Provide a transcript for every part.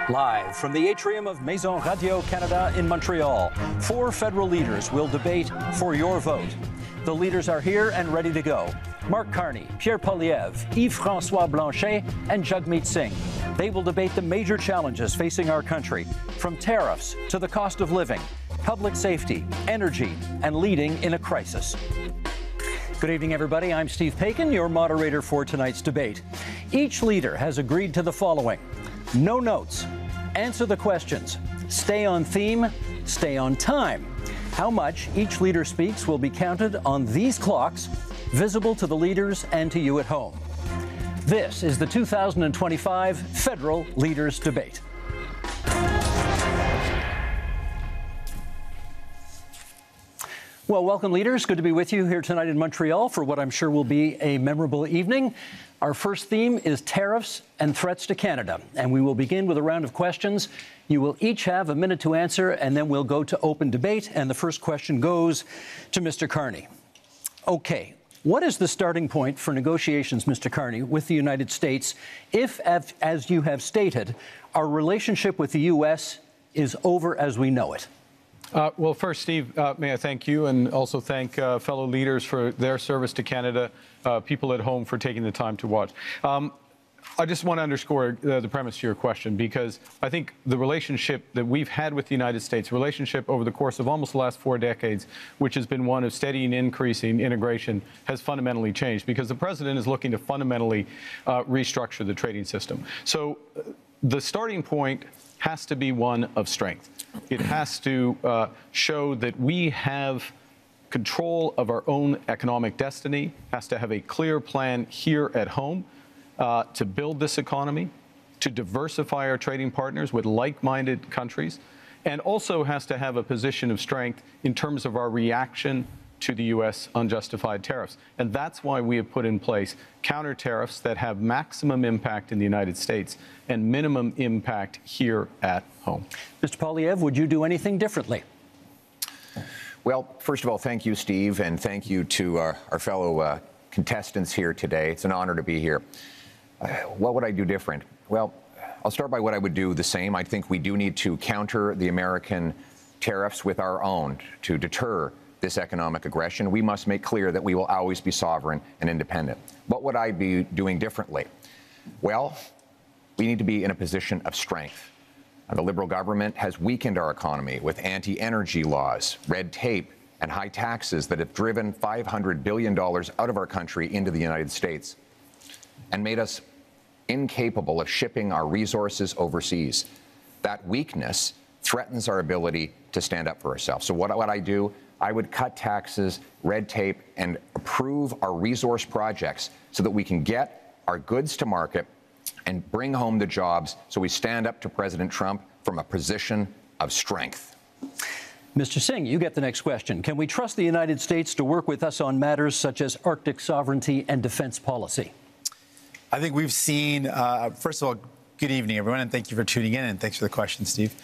Live from the atrium of Maison Radio Canada in Montreal, 4 federal leaders will debate for your vote. The leaders are here and ready to go. Mark Carney, Pierre Poilievre, Yves-François Blanchet, and Jagmeet Singh. They will debate the major challenges facing our country, from tariffs to the cost of living, public safety, energy, and leading in a crisis. Good evening, everybody. I'm Steve Paikin, your moderator for tonight's debate. Each leader has agreed to the following: no notes, answer the questions, stay on theme, stay on time. How much each leader speaks will be counted on these clocks, visible to the leaders and to you at home. This is the 2025 Federal Leaders Debate. Well, welcome, leaders. Good to be with you here tonight in Montreal for what I'm sure will be a memorable evening. Our first theme is tariffs and threats to Canada, and we will begin with a round of questions. You will each have a minute to answer, and then we'll go to open debate, and the first question goes to Mr. Carney. Okay, what is the starting point for negotiations, Mr. Carney, with the United States if, as you have stated, our relationship with the U.S. is over as we know it? Well, first, Steve, may I thank you and also thank fellow leaders for their service to Canada, people at home for taking the time to watch. I just want to underscore the premise to your question, because I think the relationship that we've had with the United States, relationship over the course of almost the last 4 decades, which has been one of steady and increasing integration, has fundamentally changed, because the president is looking to fundamentally restructure the trading system. So the starting point has to be one of strength. It has to show that we have control of our own economic destiny, has to have a clear plan here at home to build this economy, to diversify our trading partners with like-minded countries, and also has to have a position of strength in terms of our reaction to the U.S. unjustified tariffs. And that's why we have put in place counter tariffs that have maximum impact in the United States and minimum impact here at home. Mr. Poilievre, would you do anything differently? Well, first of all, thank you, Steve, and thank you to our fellow contestants here today. It's an honor to be here. What would I do different? Well, I'll start by what I would do the same. I think we do need to counter the American tariffs with our own to deter this economic aggression. We must make clear that we will always be sovereign and independent. What would I be doing differently? Well, we need to be in a position of strength. The Liberal government has weakened our economy with anti-energy laws, red tape, and high taxes that have driven $500 billion out of our country into the United States and made us incapable of shipping our resources overseas. That weakness threatens our ability to stand up for ourselves. So what would I do? I would cut taxes, red tape, and approve our resource projects so that we can get our goods to market and bring home the jobs, so we stand up to President Trump from a position of strength. Mr. Singh, you get the next question. Can we trust the United States to work with us on matters such as Arctic sovereignty and defense policy? I think we've seen, first of all, good evening, everyone, and thank you for tuning in, and thanks for the question, Steve.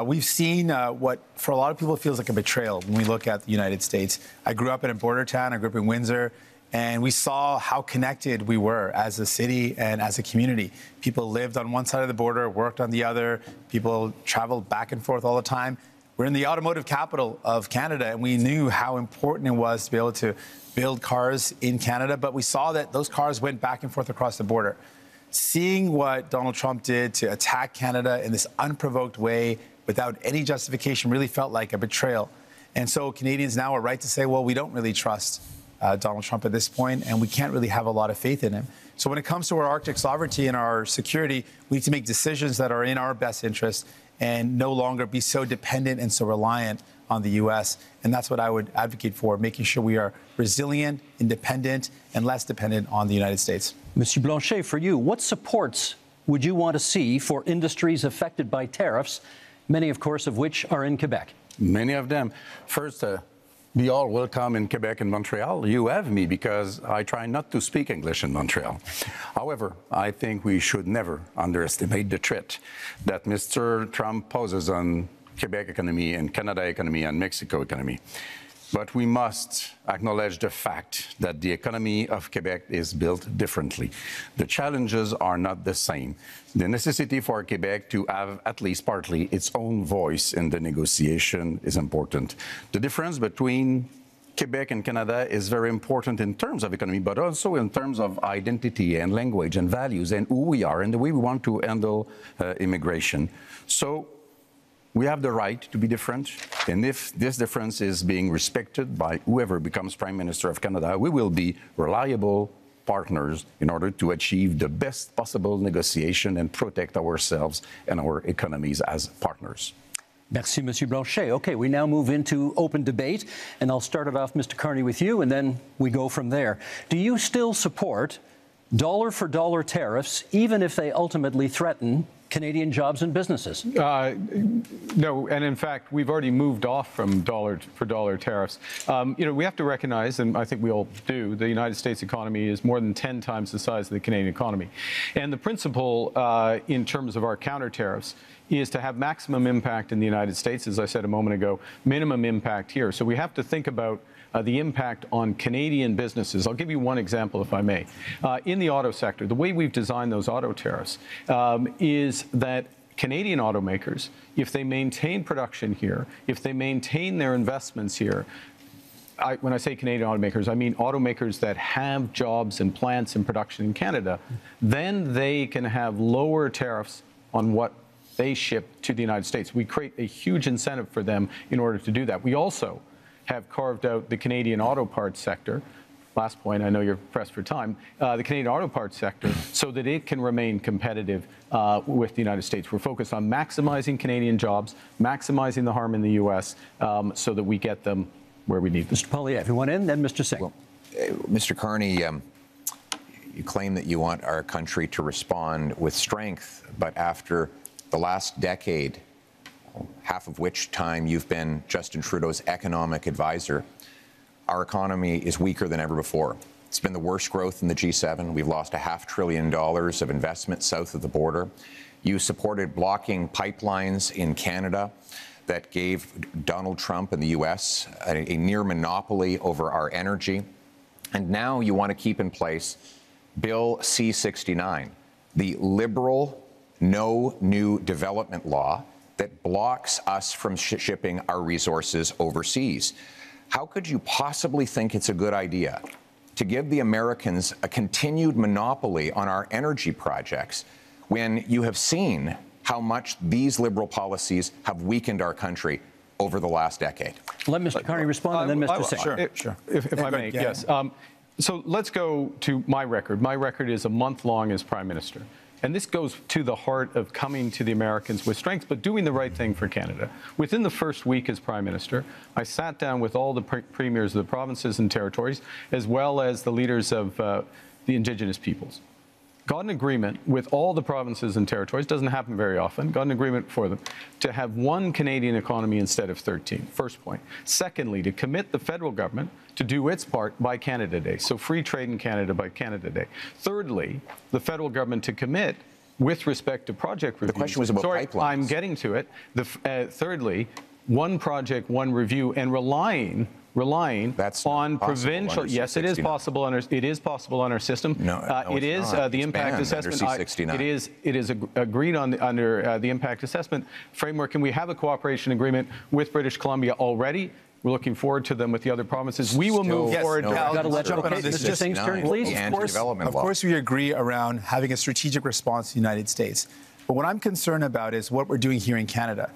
We've seen what, for a lot of people, feels like a betrayal when we look at the United States. I grew up in a border town. I grew up in Windsor, and we saw how connected we were as a city and as a community. People lived on one side of the border, worked on the other. People traveled back and forth all the time. We're in the automotive capital of Canada, and we knew how important it was to be able to build cars in Canada, but we saw that those cars went back and forth across the border. Seeing what Donald Trump did to attack Canada in this unprovoked way without any justification really felt like a betrayal. And so Canadians now are right to say, well, we don't really trust Donald Trump at this point, and we can't really have a lot of faith in him. So when it comes to our Arctic sovereignty and our security, we need to make decisions that are in our best interest and no longer be so dependent and so reliant on the U.S. And that's what I would advocate for, making sure we are resilient, independent, and less dependent on the United States. Monsieur Blanchet, for you, what supports would you want to see for industries affected by tariffs, many, of course, of which are in Quebec? Many of them. First, be all welcome in Quebec and Montreal. You have me because I try not to speak English in Montreal. However, I think we should never underestimate the threat that Mr. Trump poses on Quebec economy and Canada economy and Mexico economy. But we must acknowledge the fact that the economy of Quebec is built differently. The challenges are not the same. The necessity for Quebec to have, at least partly, its own voice in the negotiation is important. The difference between Quebec and Canada is very important in terms of economy, but also in terms of identity and language and values and who we are and the way we want to handle immigration. So we have the right to be different, and if this difference is being respected by whoever becomes Prime Minister of Canada, we will be reliable partners in order to achieve the best possible negotiation and protect ourselves and our economies as partners. Merci, Monsieur Blanchet. Okay, we now move into open debate, and I'll start it off, Mr. Carney, with you, and then we go from there. Do you still support dollar-for-dollar tariffs, even if they ultimately threaten Canadian jobs and businesses? No, and in fact, we've already moved off from dollar-for-dollar tariffs. We have to recognize, and I think we all do, the United States economy is more than 10 times the size of the Canadian economy. And the principle in terms of our counter tariffs is to have maximum impact in the United States, as I said a moment ago, minimum impact here. So we have to think about the impact on Canadian businesses. I'll give you one example, if I may. In the auto sector, the way we've designed those auto tariffs is that Canadian automakers, if they maintain production here, if they maintain their investments here, when I say Canadian automakers, I mean automakers that have jobs and plants and production in Canada, then they can have lower tariffs on what they ship to the United States. We create a huge incentive for them in order to do that. We also have carved out the Canadian auto parts sector. Last point, I know you're pressed for time, the Canadian auto parts sector, so that it can remain competitive with the United States. We're focused on maximizing Canadian jobs, maximizing the harm in the U.S., so that we get them where we need them. Mr. Poilievre, you want in, then Mr. Singh. Well, Mr. Carney, you claim that you want our country to respond with strength, but after the last decade, half of which time you've been Justin Trudeau's economic advisor, our economy is weaker than ever before. It's been the worst growth in the G7. We've lost $500 billion of investment south of the border. You supported blocking pipelines in Canada that gave Donald Trump and the U.S. a near monopoly over our energy. And now you want to keep in place Bill C-69, the liberal no new development law that blocks us from shipping our resources overseas. How could you possibly think it's a good idea to give the Americans a continued monopoly on our energy projects when you have seen how much these liberal policies have weakened our country over the last decade? Let Mr. Carney respond, and then Mr. Singh. Sure. If I may, yes. So let's go to my record. My record is a month long as Prime Minister. And this goes to the heart of coming to the Americans with strength, but doing the right thing for Canada. Within the first week as Prime Minister, I sat down with all the premiers of the provinces and territories, as well as the leaders of the Indigenous peoples. Got an agreement with all the provinces and territories, doesn't happen very often, got an agreement for them to have one Canadian economy instead of 13, first point. Secondly, to commit the federal government to do its part by Canada Day, so free trade in Canada by Canada Day. Thirdly, the federal government to commit with respect to project reviews. The question was about pipelines. I'm getting to it. Thirdly, one project, one review, and relying That's on provincial. Yes, it is possible under our system. No, it is the impact assessment. It is agreed on under the impact assessment framework, and we have a cooperation agreement with British Columbia already. We're looking forward to them with the other provinces. We will move forward. Got to let Mr. Singh's turn, please. Of course, we agree around having a strategic response to the United States. But what I'm concerned about is what we're doing here in Canada.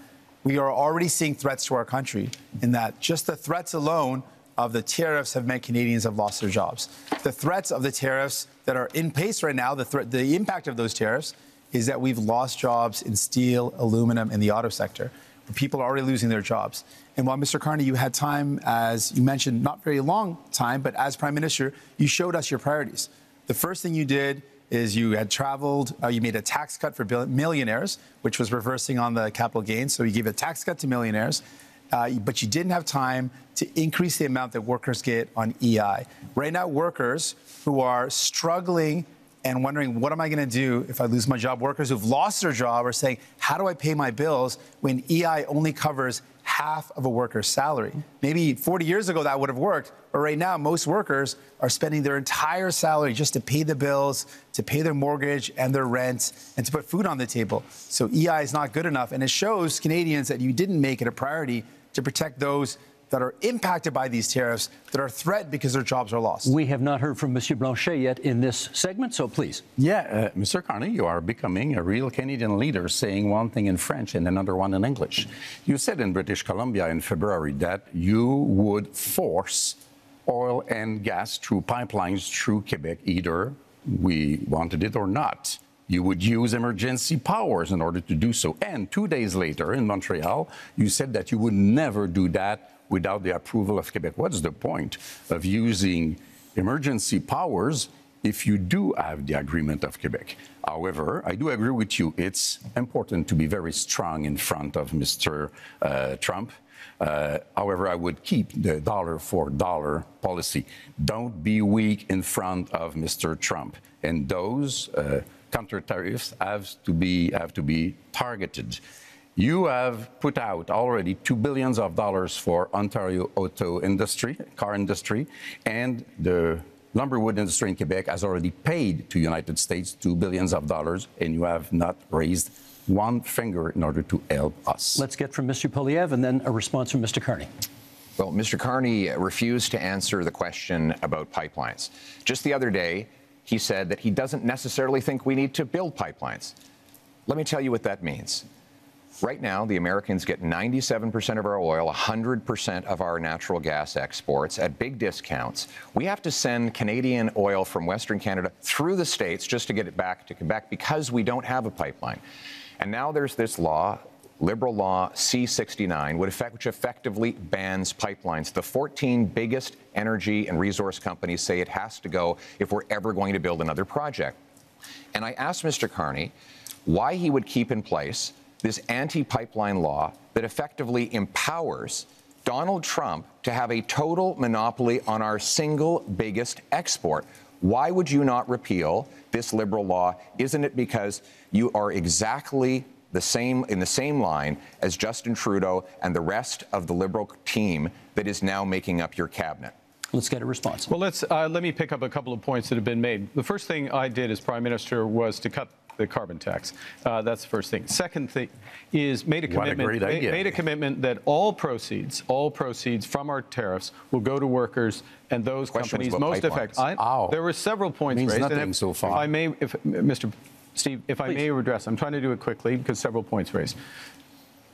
We are already seeing threats to our country in that just the threats alone of the tariffs have meant Canadians have lost their jobs. The threats of the tariffs that are in place right now, the impact of those tariffs is that we've lost jobs in steel, aluminum, and the auto sector. People are already losing their jobs. And while, Mr. Carney, you had time, as you mentioned, not very long time, but as Prime Minister, you showed us your priorities. The first thing you did is you had traveled, you made a tax cut for millionaires, which was reversing on the capital gains. So you gave a tax cut to millionaires, but you didn't have time to increase the amount that workers get on EI. Right now, workers who are struggling and wondering, what am I going to do if I lose my job? Workers who've lost their job are saying, how do I pay my bills when EI only covers half of a worker's salary. Maybe 40 years ago that would have worked, but right now most workers are spending their entire salary just to pay the bills, to pay their mortgage and their rent, and to put food on the table. So EI is not good enough, and it shows Canadians that you didn't make it a priority to protect those that are impacted by these tariffs, that are threatened because their jobs are lost. We have not heard from Monsieur Blanchet yet in this segment, so please. Yeah, Mr. Carney, you are becoming a real Canadian leader, saying one thing in French and another one in English. You said in British Columbia in February that you would force oil and gas through pipelines through Quebec, either we wanted it or not. You would use emergency powers in order to do so. And 2 days later in Montreal, you said that you would never do that without the approval of Quebec. What's the point of using emergency powers if you do have the agreement of Quebec? However, I do agree with you. It's important to be very strong in front of Mr. Trump. However, I would keep the dollar for dollar policy. Don't be weak in front of Mr. Trump. And those counter tariffs have to be targeted. You have put out already $2 billion for Ontario auto industry, car industry, and the lumberwood industry in Quebec has already paid to United States $2 billion, and you have not raised one finger in order to help us. Let's get from Mr. Poilievre and then a response from Mr. Carney. Well, Mr. Carney refused to answer the question about pipelines. Just the other day, he said that he doesn't necessarily think we need to build pipelines. Let me tell you what that means. Right now, the Americans get 97% of our oil, 100% of our natural gas exports at big discounts. We have to send Canadian oil from Western Canada through the States just to get it back to Quebec because we don't have a pipeline. And now there's this law, Liberal Law C-69, which effectively bans pipelines. The 14 biggest energy and resource companies say it has to go if we're ever going to build another project. And I asked Mr. Carney why he would keep in place this anti-pipeline law that effectively empowers Donald Trump to have a total monopoly on our single biggest export. Why would you not repeal this Liberal law? Isn't it because you are exactly the same in the same line as Justin Trudeau and the rest of the Liberal team that is now making up your cabinet? Let's get a response. Well, let me pick up a couple of points that have been made. The first thing I did as Prime Minister was to cut the carbon tax. That's the first thing. Second thing is made a commitment that all proceeds from our tariffs will go to workers and those companies most affected. There were several points raised. Nothing so far. If I may, Mr. Steve, if I may address, I'm trying to do it quickly because several points raised.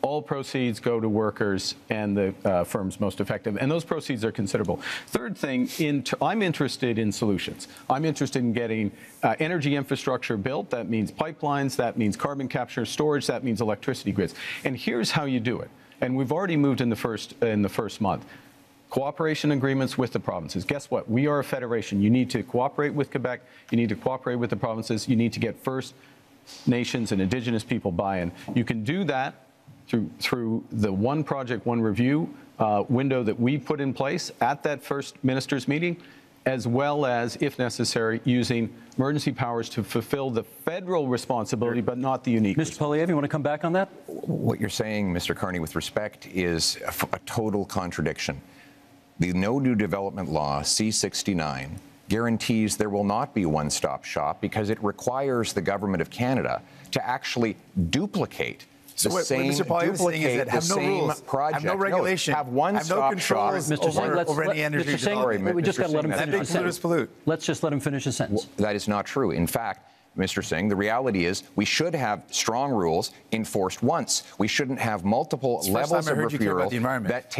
All proceeds go to workers and the firms most effective, and those proceeds are considerable. Third thing, I'm interested in solutions. I'm interested in getting energy infrastructure built. That means pipelines, that means carbon capture, storage, that means electricity grids. And here's how you do it. And we've already moved in the first month. Cooperation agreements with the provinces. Guess what? We are a federation. You need to cooperate with Quebec. You need to cooperate with the provinces. You need to get First Nations and Indigenous people buy-in. You can do that through the one project, one review window that we put in place at that first ministers' meeting, as well as, if necessary, using emergency powers to fulfill the federal responsibility, but not the unique. Mr. Poilievre, you want to come back on that? What you're saying, Mr. Carney, with respect, is a total contradiction. The No New Development Law, C-69, guarantees there will not be one-stop shop because it requires the Government of Canada to actually duplicate So what Mr. Poilievre is saying is that have no rules, have no regulation, have one-stop shop over any energy. Mr. Singh, we just got to let him finish his sentence. Pollute. Let's just let him finish his sentence. Well, that is not true. In fact, Mr. Singh, the reality is we should have strong rules enforced once. We shouldn't have multiple levels of referral that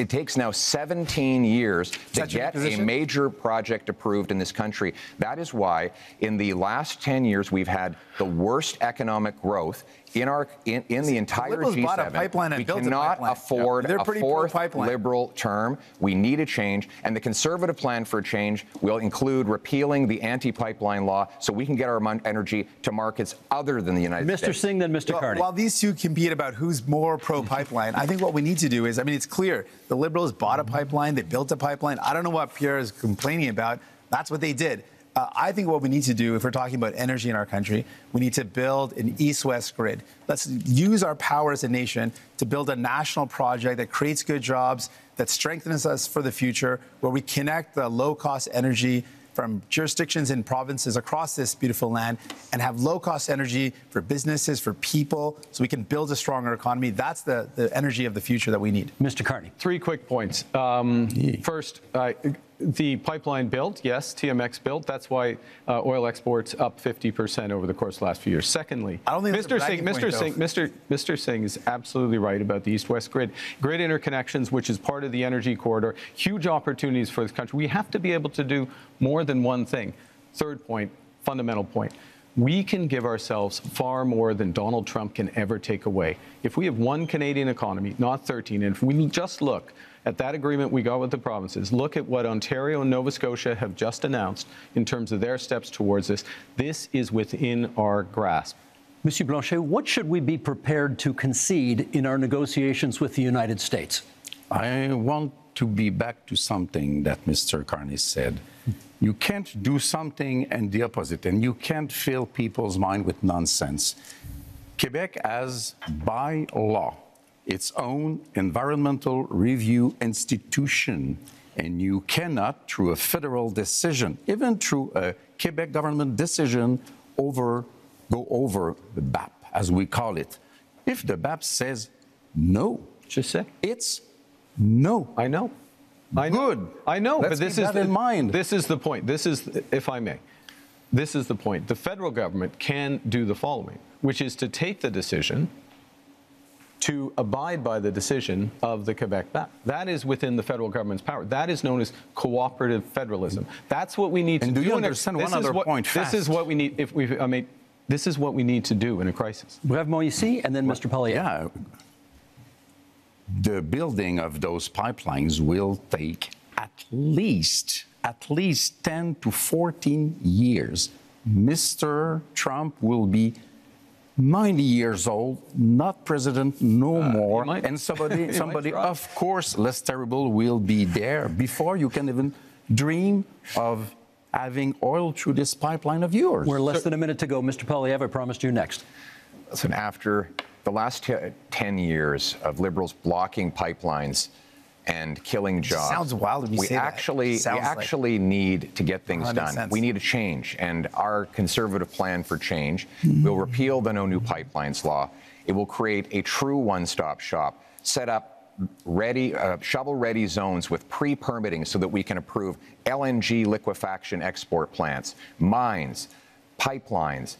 it takes now 17 years to get a major project approved in this country. That is why in the last 10 years we've had the worst economic growth in the entire G7. We cannot afford a fourth Liberal term. We need a change, and the Conservative plan for a change will include repealing the anti-pipeline law so we can get our energy to markets other than the United States. Mr. Singh, then Mr. Carney. While these two compete about who's more pro-pipeline, I think what we need to do is, it's clear. The Liberals bought a pipeline. They built a pipeline. I don't know what Pierre is complaining about. That's what they did. I think what we need to do, if we're talking about energy in our country, we need to build an east-west grid. Let's use our power as a nation to build a national project that creates good jobs, that strengthens us for the future, where we connect the low-cost energy from jurisdictions and provinces across this beautiful land and have low-cost energy for businesses, for people, so we can build a stronger economy. That's the energy of the future that we need. Mr. Carney. 3 quick points. First, the pipeline built, yes, TMX built. That's why oil exports up 50% over the course of the last few years. Secondly, I don't think Mr. Singh is absolutely right about the east-west grid. Grid interconnections, which is part of the energy corridor, huge opportunities for this country. We have to be able to do more than one thing. Third point, fundamental point. We can give ourselves far more than Donald Trump can ever take away. If we have one Canadian economy, not 13, and if we just look at that agreement we got with the provinces, look at what Ontario and Nova Scotia have just announced in terms of their steps towards this, this is within our grasp. Monsieur Blanchet, what should we be prepared to concede in our negotiations with the United States? I want to be back to something that Mr. Carney said. You can't do something and the opposite, and you can't fill people's mind with nonsense. Quebec has, by law, its own environmental review institution, and you cannot, through a federal decision, even through a Quebec government decision, go over the BAP, as we call it. If the BAP says no, Just say. it's no. I know. Good. I know, Let's but this keep is that in mind. This is the point. This is, if I may, this is the point. The federal government can do the following, which is to take the decision to abide by the decision of the Quebec BAP. That is within the federal government's power. That is known as cooperative federalism. That's what we need to do. And do you understand one other point fast? This is what we need. If we, I mean, this is what we need to do in a crisis. Bref Moïse, and then Mr. Poilievre. Yeah. The building of those pipelines will take at least 10 to 14 years. Mr. Trump will be 90 years old, not president no more, and somebody of course, less terrible will be there before you can even dream of having oil through this pipeline of yours. We're less than a minute to go. Mr. Poilievre, I promised you next. Listen, after the last 10 years of Liberals blocking pipelines and killing jobs. Sounds wild when you say that. We actually need to get things done. Sense. We need a change, and our Conservative plan for change will repeal the No New Pipelines law. It will create a true one-stop shop, set up shovel-ready zones with pre-permitting so that we can approve LNG liquefaction export plants, mines, pipelines,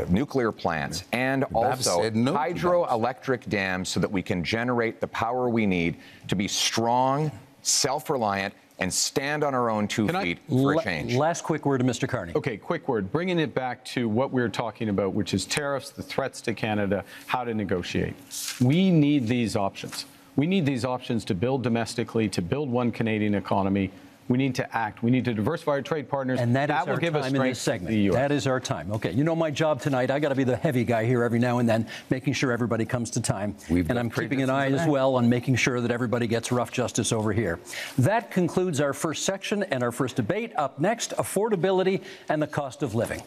nuclear plants, and also hydroelectric dams so that we can generate the power we need to be strong, self-reliant, and stand on our own 2 feet for a change. Last quick word to Mr. Carney. Okay, quick word. Bringing it back to what we were talking about, which is tariffs, the threats to Canada, how to negotiate. We need these options. We need these options to build domestically, to build one Canadian economy. We need to act. We need to diversify our trade partners. And that will is give our us time in this segment. That is our time. Okay, you know my job tonight. I got to be the heavy guy here every now and then, making sure everybody comes to time. And I'm keeping an eye as well on making sure that everybody gets rough justice over here. That concludes our first section and our first debate. Up next, affordability and the cost of living.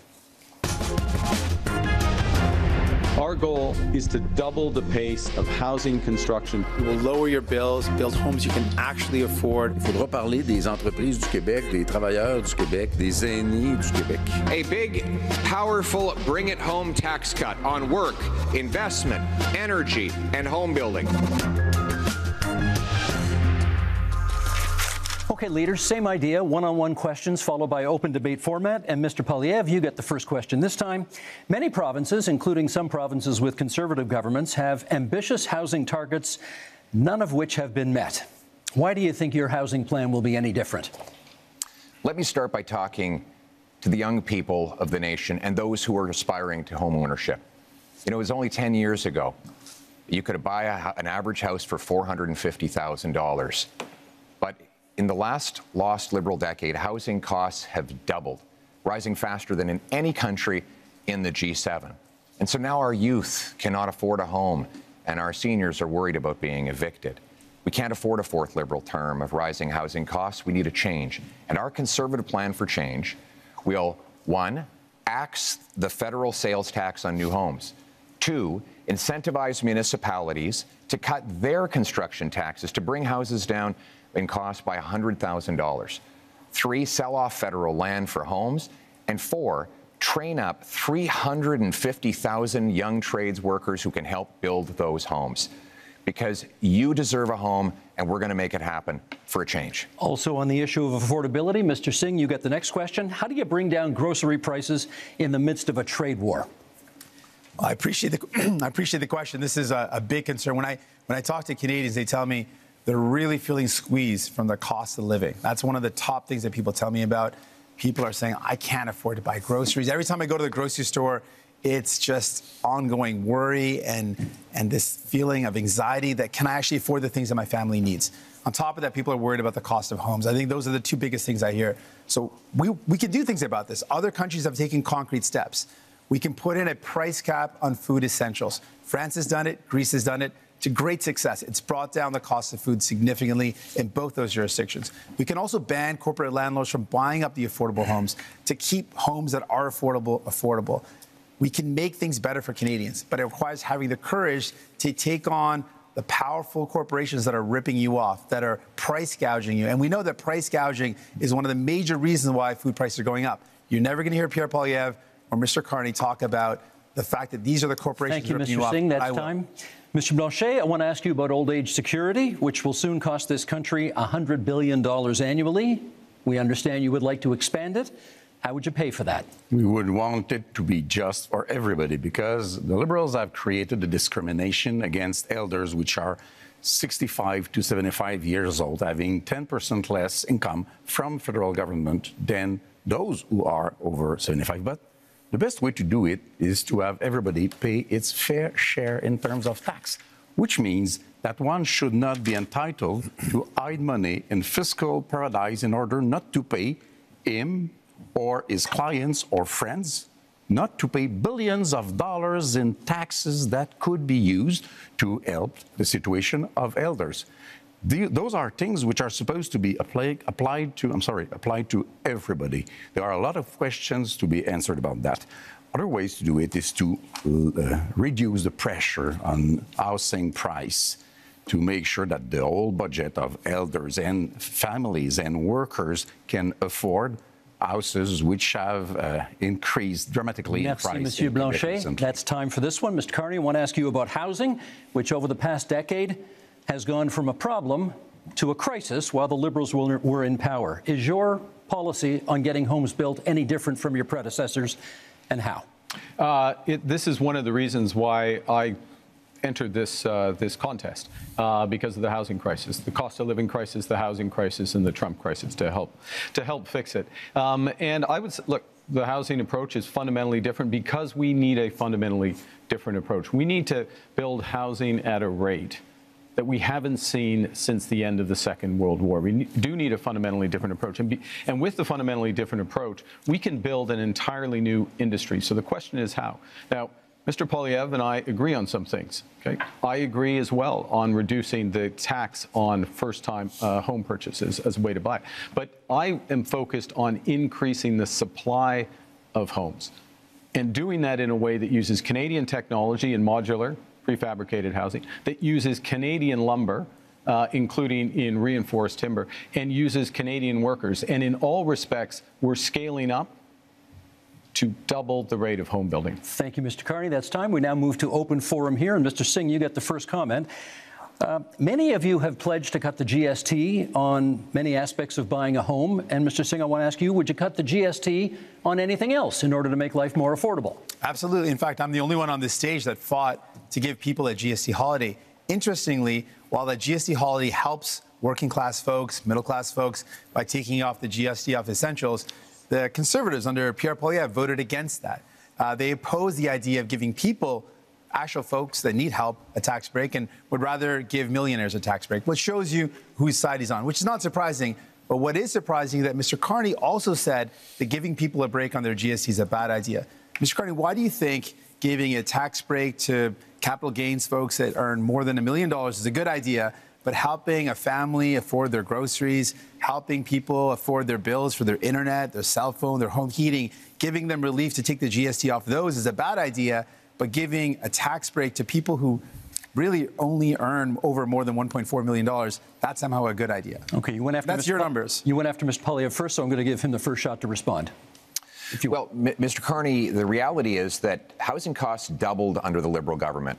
Our goal is to double the pace of housing construction. You will lower your bills, build homes you can actually afford. Il faudra parler des entreprises du Québec, des travailleurs du Québec, des aînés du Québec. A big, powerful bring-it-home tax cut on work, investment, energy, and home building. Okay, leaders, same idea, one-on-one questions followed by open debate format. And Mr. Poilievre, you get the first question this time. Many provinces, including some provinces with Conservative governments, have ambitious housing targets, none of which have been met. Why do you think your housing plan will be any different? Let me start by talking to the young people of the nation and those who are aspiring to home ownership. You know, it was only 10 years ago you could buy an average house for $450,000. But in the last lost Liberal decade, housing costs have doubled, rising faster than in any country in the G7. And so now our youth cannot afford a home, and our seniors are worried about being evicted. We can't afford a fourth Liberal term of rising housing costs. We need a change. And our Conservative plan for change will, 1, axe the federal sales tax on new homes. 2, incentivize municipalities to cut their construction taxes to bring houses down in cost by $100,000. 3, sell off federal land for homes. And 4, train up 350,000 young trades workers who can help build those homes. Because you deserve a home, and we're going to make it happen for a change. Also on the issue of affordability, Mr. Singh, you get the next question. How do you bring down grocery prices in the midst of a trade war? I appreciate the question. This is a big concern. When I talk to Canadians, they tell me they're really feeling squeezed from the cost of living. That's one of the top things that people tell me about. People are saying, I can't afford to buy groceries. Every time I go to the grocery store, it's just ongoing worry and this feeling of anxiety that can I actually afford the things that my family needs? On top of that, people are worried about the cost of homes. I think those are the two biggest things I hear. So we can do things about this. Other countries have taken concrete steps. We can put in a price cap on food essentials. France has done it. Greece has done it. To great success. It's brought down the cost of food significantly in both those jurisdictions. We can also ban corporate landlords from buying up the affordable homes to keep homes that are affordable. We can make things better for Canadians, but it requires having the courage to take on the powerful corporations that are ripping you off, that are price gouging you. And we know that price gouging is one of the major reasons why food prices are going up. You're never going to hear Pierre Poilievre or Mr. Carney talk about the fact that these are the corporations ripping you off. Thank you, Mr. Singh. That's time. Mr. Blanchet, I want to ask you about old age security, which will soon cost this country $100 billion annually. We understand you would like to expand it. How would you pay for that? We would want it to be just for everybody because the Liberals have created a discrimination against elders which are 65 to 75 years old, having 10% less income from federal government than those who are over 75. But the best way to do it is to have everybody pay its fair share in terms of tax, which means that one should not be entitled to hide money in fiscal paradise in order not to pay him or his clients or friends, not to pay billions of dollars in taxes that could be used to help the situation of elders. Those are things which are supposed to be applied to everybody. There are a lot of questions to be answered about that. Other ways to do it is to reduce the pressure on housing price to make sure that the whole budget of elders and families and workers can afford houses which have increased dramatically in price. Merci, Monsieur Blanchet. That's time for this one. Mr. Carney, I want to ask you about housing, which over the past decade has gone from a problem to a crisis while the Liberals were in power. Is your policy on getting homes built any different from your predecessors, and how? This is one of the reasons why I entered this contest, because of the housing crisis, the cost of living crisis, the housing crisis, and the Trump crisis to help fix it. And I would say, look, the housing approach is fundamentally different because we need a fundamentally different approach. We need to build housing at a rate that we haven't seen since the end of the Second World War. We do need a fundamentally different approach. And with the fundamentally different approach, we can build an entirely new industry. So the question is how? Now, Mr. Poilievre and I agree on some things. Okay? I agree as well on reducing the tax on first-time home purchases as a way to buy. But I am focused on increasing the supply of homes and doing that in a way that uses Canadian technology and modular prefabricated housing, that uses Canadian lumber, including in reinforced timber, and uses Canadian workers. And in all respects, we're scaling up to double the rate of home building. Thank you, Mr. Carney. That's time. We now move to open forum here. And Mr. Singh, you get the first comment. Many of you have pledged to cut the GST on many aspects of buying a home. And Mr. Singh, I want to ask you, would you cut the GST on anything else in order to make life more affordable? Absolutely. In fact, I'm the only one on this stage that fought to give people a GST holiday. Interestingly, while that GST holiday helps working class folks, middle class folks by taking off the GST off essentials, the Conservatives under Pierre Poilievre voted against that. They opposed the idea of giving people, actual folks that need help, a tax break, and would rather give millionaires a tax break, which shows you whose side he's on, which is not surprising. But what is surprising is that Mr. Carney also said that giving people a break on their GST is a bad idea. Mr. Carney, why do you think giving a tax break to capital gains folks that earn more than $1 million is a good idea but helping a family afford their groceries, helping people afford their bills for their internet, their cell phone, their home heating, giving them relief to take the GST off those is a bad idea, but giving a tax break to people who really only earn over more than $1.4 million, that's somehow a good idea. Okay, you went after That's Mr. your numbers. You went after Mr. Poilievre first, so I'm going to give him the first shot to respond. Well, Mr. Carney, the reality is that housing costs doubled under the Liberal government,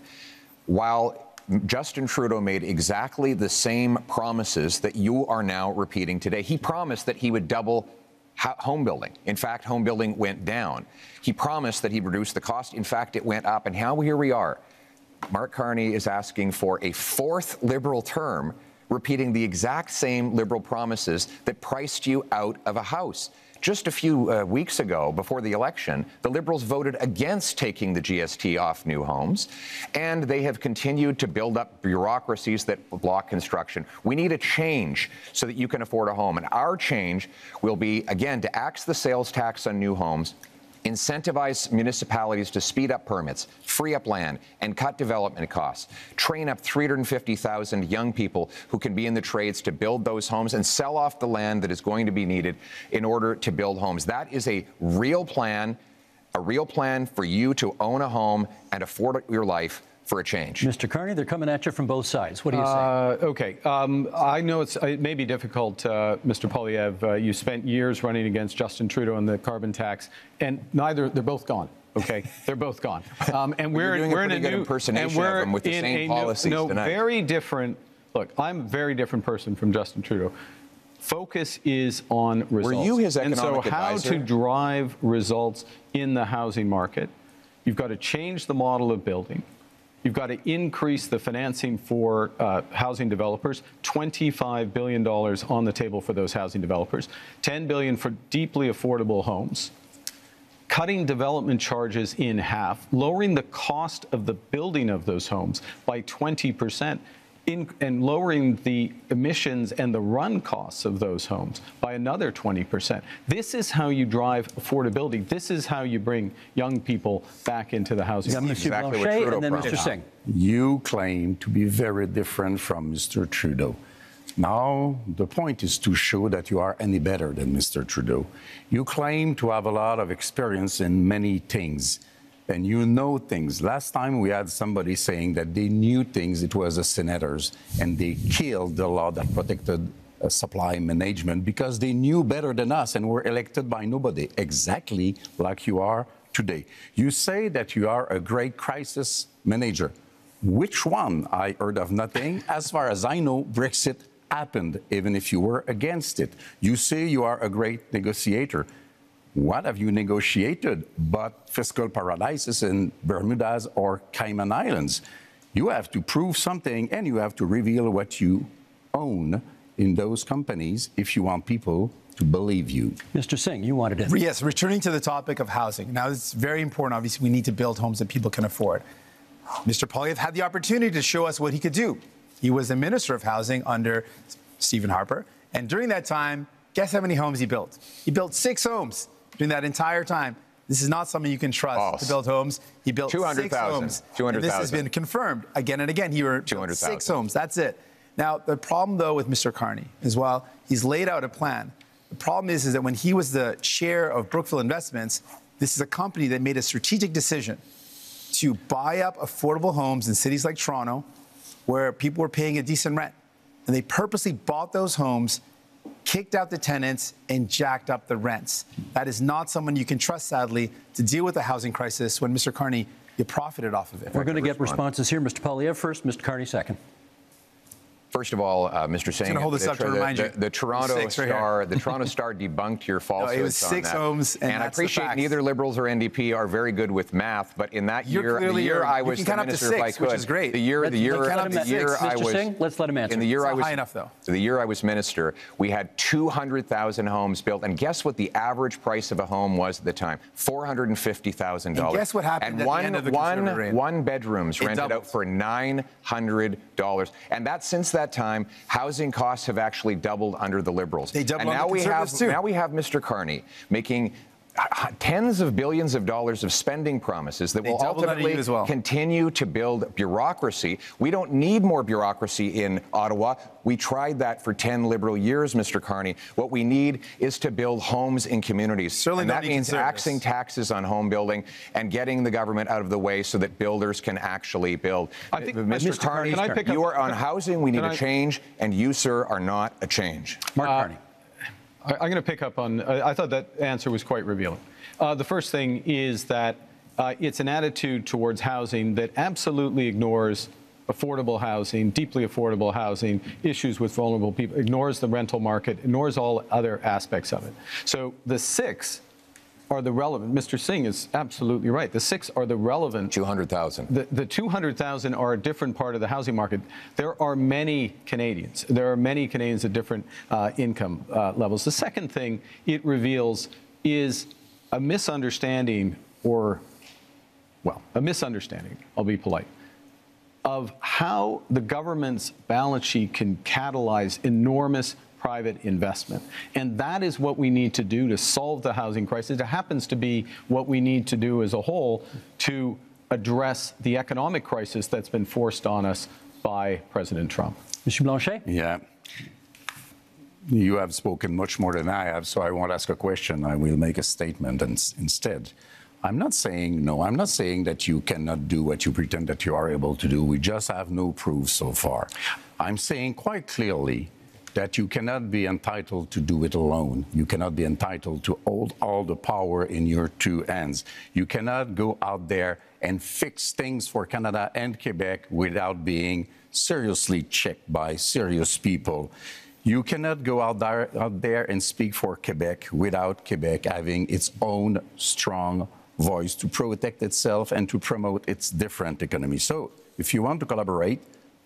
while Justin Trudeau made exactly the same promises that you are now repeating today. He promised that he would double home building. In fact, home building went down. He promised that he'd reduce the cost. In fact, it went up. And now here we are. Mark Carney is asking for a fourth Liberal term, repeating the exact same Liberal promises that priced you out of a house. Just a few weeks ago, before the election, the Liberals voted against taking the GST off new homes, and they have continued to build up bureaucracies that block construction. We need a change so that you can afford a home, and our change will be, again, to axe the sales tax on new homes, incentivize municipalities to speed up permits, free up land, and cut development costs. Train up 350,000 young people who can be in the trades to build those homes and sell off the land that is going to be needed in order to build homes. That is a real plan for you to own a home and afford your life for a change. Mr. Carney, they're coming at you from both sides. What do you say? Okay. I know it may be difficult, Mr. Poilievre. You spent years running against Justin Trudeau on the carbon tax, and they're both gone. Okay, they're both gone. And we're in a new impersonation of them with the same policies tonight. Very different. Look, I'm a very different person from Justin Trudeau. Focus is on results. Were you his economic advisor? And so how to drive results in the housing market, you've got to change the model of building. You've got to increase the financing for housing developers, $25 billion on the table for those housing developers, $10 billion for deeply affordable homes, cutting development charges in half, lowering the cost of the building of those homes by 20%, and lowering the emissions and the run costs of those homes by another 20%. This is how you drive affordability. This is how you bring young people back into the housing market. Exactly what Blanchet Trudeau and then Mr. Singh. You claim to be very different from Mr. Trudeau. Now, the point is to show that you are any better than Mr. Trudeau. You claim to have a lot of experience in many things, and you know things. Last time we had somebody saying that they knew things, it was the senators, and they killed the law that protected supply management because they knew better than us and were elected by nobody, exactly like you are today. You say that you are a great crisis manager. Which one? I heard of nothing. As far as I know, Brexit happened, even if you were against it. You say you are a great negotiator. What have you negotiated but fiscal paradises in Bermudas or Cayman Islands? You have to prove something, and you have to reveal what you own in those companies if you want people to believe you. Mr. Singh, you wanted it. Yes, returning to the topic of housing. Now, it's very important. Obviously, we need to build homes that people can afford. Mr. Poilievre had the opportunity to show us what he could do. He was the Minister of Housing under Stephen Harper, and during that time, guess how many homes he built? He built 6 homes. During that entire time, this is not something you can trust to build homes. He built 6 homes. 200,000. This has been confirmed again and again. He built 6 homes. That's it. Now, the problem, though, with Mr. Carney is, while he's laid out a plan, the problem is that when he was the chair of Brookfield Investments, this is a company that made a strategic decision to buy up affordable homes in cities like Toronto, where people were paying a decent rent. And they purposely bought those homes, kicked out the tenants, and jacked up the rents. That is not someone you can trust, sadly, to deal with the housing crisis when, Mr. Carney, you profited off of it. We're going to get responses here. Mr. Poilievre first, Mr. Carney second. First of all, Mr. Singh, the Toronto Star, the Toronto Star debunked your falsehoods. No, it was 6 homes, and I appreciate neither Liberals or NDP are very good with math, but in that year, the year I was the minister, if I could, which is great. The year I was, let's let him answer. In the year I was high enough, though. The year I was minister, we had 200,000 homes built, and guess what the average price of a home was at the time? $450,000. And guess what happened at the end of the Conservative reign? One bedrooms rented out for $900, and that since that time, housing costs have actually doubled under the Liberals. They doubled and under the Conservatives too. Now we have Mr. Carney making tens of billions of dollars of spending promises that will ultimately continue to build bureaucracy. We don't need more bureaucracy in Ottawa. We tried that for 10 Liberal years, Mr. Carney. What we need is to build homes in communities. Certainly and that means axing taxes on home building and getting the government out of the way so that builders can actually build. I think, Mr. Carney, you are on housing. We need a change, and you, sir, are not a change. Mark Carney. I'm going to pick up on, I thought that answer was quite revealing. The first thing is that it's an attitude towards housing that absolutely ignores affordable housing, deeply affordable housing, issues with vulnerable people, ignores the rental market, ignores all other aspects of it. So the six are the relevant. Mr. Singh is absolutely right. The six are the relevant. 200,000. The 200,000 are a different part of the housing market. There are many Canadians. There are many Canadians at different income levels. The second thing it reveals is a misunderstanding, or, well, a misunderstanding, I'll be polite, of how the government's balance sheet can catalyze enormous private investment. And that is what we need to do to solve the housing crisis. It happens to be what we need to do as a whole to address the economic crisis that's been forced on us by President Trump. Mr. Blanchet? Yeah. You have spoken much more than I have, so I won't ask a question. I will make a statement instead. I'm not saying, no, I'm not saying that you cannot do what you pretend that you are able to do. We just have no proof so far. I'm saying quite clearly that you cannot be entitled to do it alone. You cannot be entitled to hold all the power in your two hands. You cannot go out there and fix things for Canada and Quebec without being seriously checked by serious people. You cannot go out there and speak for Quebec without Quebec having its own strong voice to protect itself and to promote its different economy. So if you want to collaborate,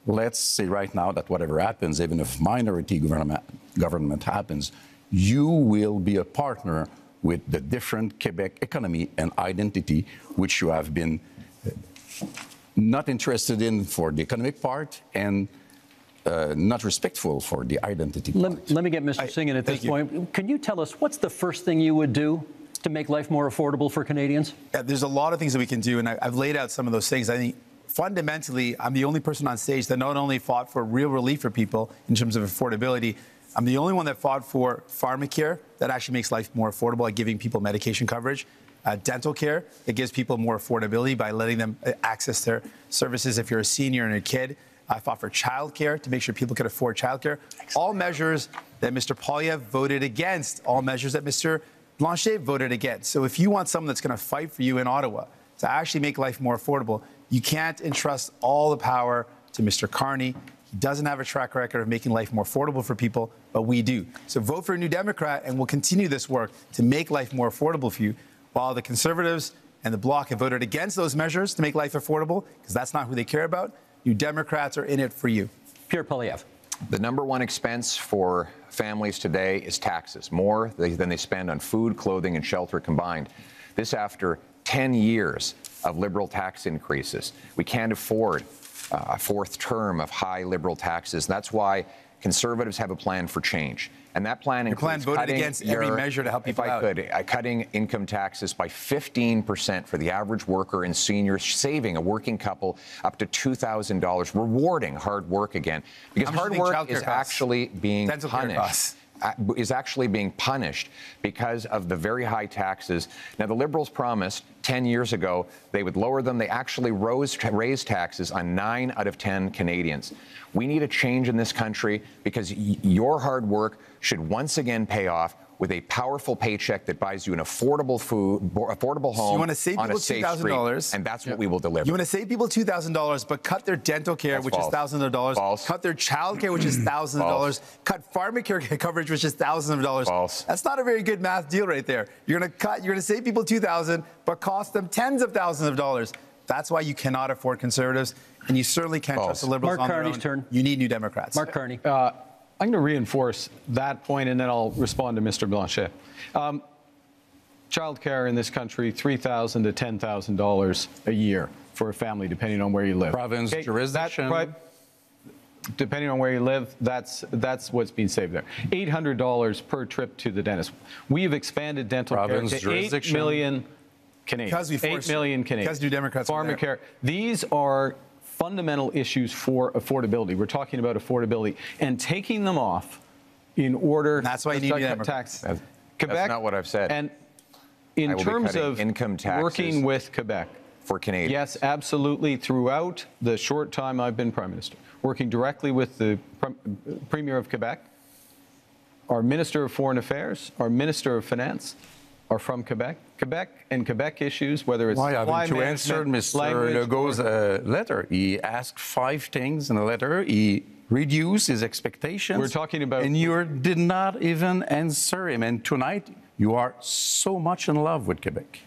let's say right now that whatever happens, even if minority government happens, you will be a partner with the different Quebec economy and identity, which you have been not interested in for the economic part and not respectful for the identity part. Let me get Mr. Singh in at this point. Can you tell us what's the first thing you would do to make life more affordable for Canadians? Yeah, there's a lot of things that we can do, and I've laid out some of those things. I think fundamentally, I'm the only person on stage that not only fought for real relief for people in terms of affordability, I'm the only one that fought for pharmacare that actually makes life more affordable by giving people medication coverage, dental care that gives people more affordability by letting them access their services if you're a senior and a kid. I fought for childcare to make sure people could afford childcare. All measures that Mr. Poilievre voted against, all measures that Mr. Blanchet voted against. So if you want someone that's going to fight for you in Ottawa to actually make life more affordable, you can't entrust all the power to Mr. Carney. He doesn't have a track record of making life more affordable for people, but we do. So vote for a New Democrat, and we'll continue this work to make life more affordable for you, while the Conservatives and the Bloc have voted against those measures to make life affordable, because that's not who they care about. New Democrats are in it for you. Pierre Poilievre. The number one expense for families today is taxes, more than they spend on food, clothing, and shelter combined. This after 10 years of Liberal tax increases. We can't afford a fourth term of high Liberal taxes. That's why Conservatives have a plan for change. And that plan includes voted against every measure to help people out. Cutting income taxes by 15% for the average worker and seniors, saving a working couple up to $2,000, rewarding hard work again. Because hard work is actually being punished. Is actually being punished because of the very high taxes. Now, the Liberals promised 10 years ago they would lower them. They actually raised taxes on 9 out of 10 Canadians. We need a change in this country because your hard work should once again pay off with a powerful paycheck that buys you an affordable affordable home, so you want to save people $2,000, and that's what we will deliver. You want to save people $2,000, but cut their dental care, which is thousands of dollars. False. Cut their child care, which is thousands of dollars. Cut pharmacare coverage, which is thousands of dollars. False. That's not a very good math deal right there. You're going to save people $2,000, but cost them tens of thousands of dollars. That's why you cannot afford Conservatives, and you certainly can't trust the Liberals Mark on their Carney's own. turn. You need New Democrats. Mark Carney. I'm going to reinforce that point, and then I'll respond to Mr. Blanchet. Childcare in this country, $3,000 to $10,000 a year for a family, depending on where you live. Province, jurisdiction. depending on where you live, that's what's being saved there. $800 per trip to the dentist. We've expanded dental care to 8 million Canadians. 8 million Canadians. Because New Democrats Pharmacare. These are fundamental issues for affordability. We're talking about affordability and taking them off in order. And that's why you need to tax. Quebec, that's not what I've said. And in terms of income taxes working with Quebec for Canadians, yes, absolutely. Throughout the short time I've been Prime Minister, working directly with the Premier of Quebec, our Minister of Foreign Affairs, our Minister of Finance are from Quebec. Quebec and Quebec issues, whether it's Why supply haven't you answered Mr. Legault's letter? He asked 5 things in a letter. He reduced his expectations. We're talking about... And you did not even answer him. And tonight, you are so much in love with Quebec.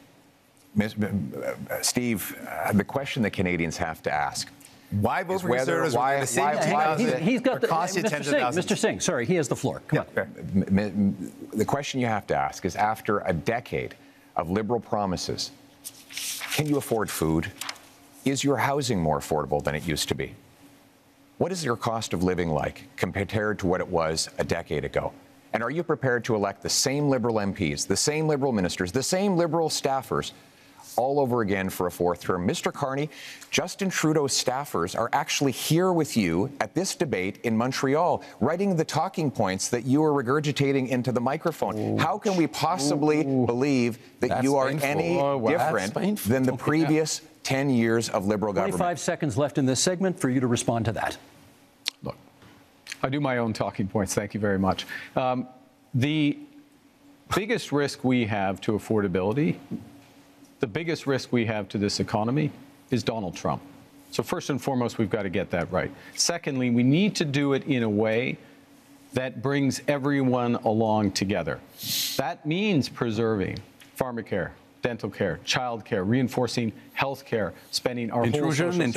Steve, the question that Canadians have to ask, why vote for Conservatives? He's got the... Mr. Singh, sorry, he has the floor. Come on. The question you have to ask is, after a decade of Liberal promises, can you afford food? Is your housing more affordable than it used to be? What is your cost of living like compared to what it was a decade ago? And are you prepared to elect the same Liberal MPs, the same Liberal ministers, the same Liberal staffers all over again for a 4th term? Mr. Carney, Justin Trudeau's staffers are actually here with you at this debate in Montreal, writing the talking points that you are regurgitating into the microphone. How can we possibly believe that you are any different than the previous 10 years of Liberal government? 25 seconds left in this segment for you to respond to that. Look, I do my own talking points. Thank you very much. The biggest risk we have to affordability, the biggest risk we have to this economy is Donald Trump. So first and foremost, we've got to get that right. Secondly, we need to do it in a way that brings everyone along together. That means preserving pharmacare, dental care, child care, reinforcing health care, spending our intrusion in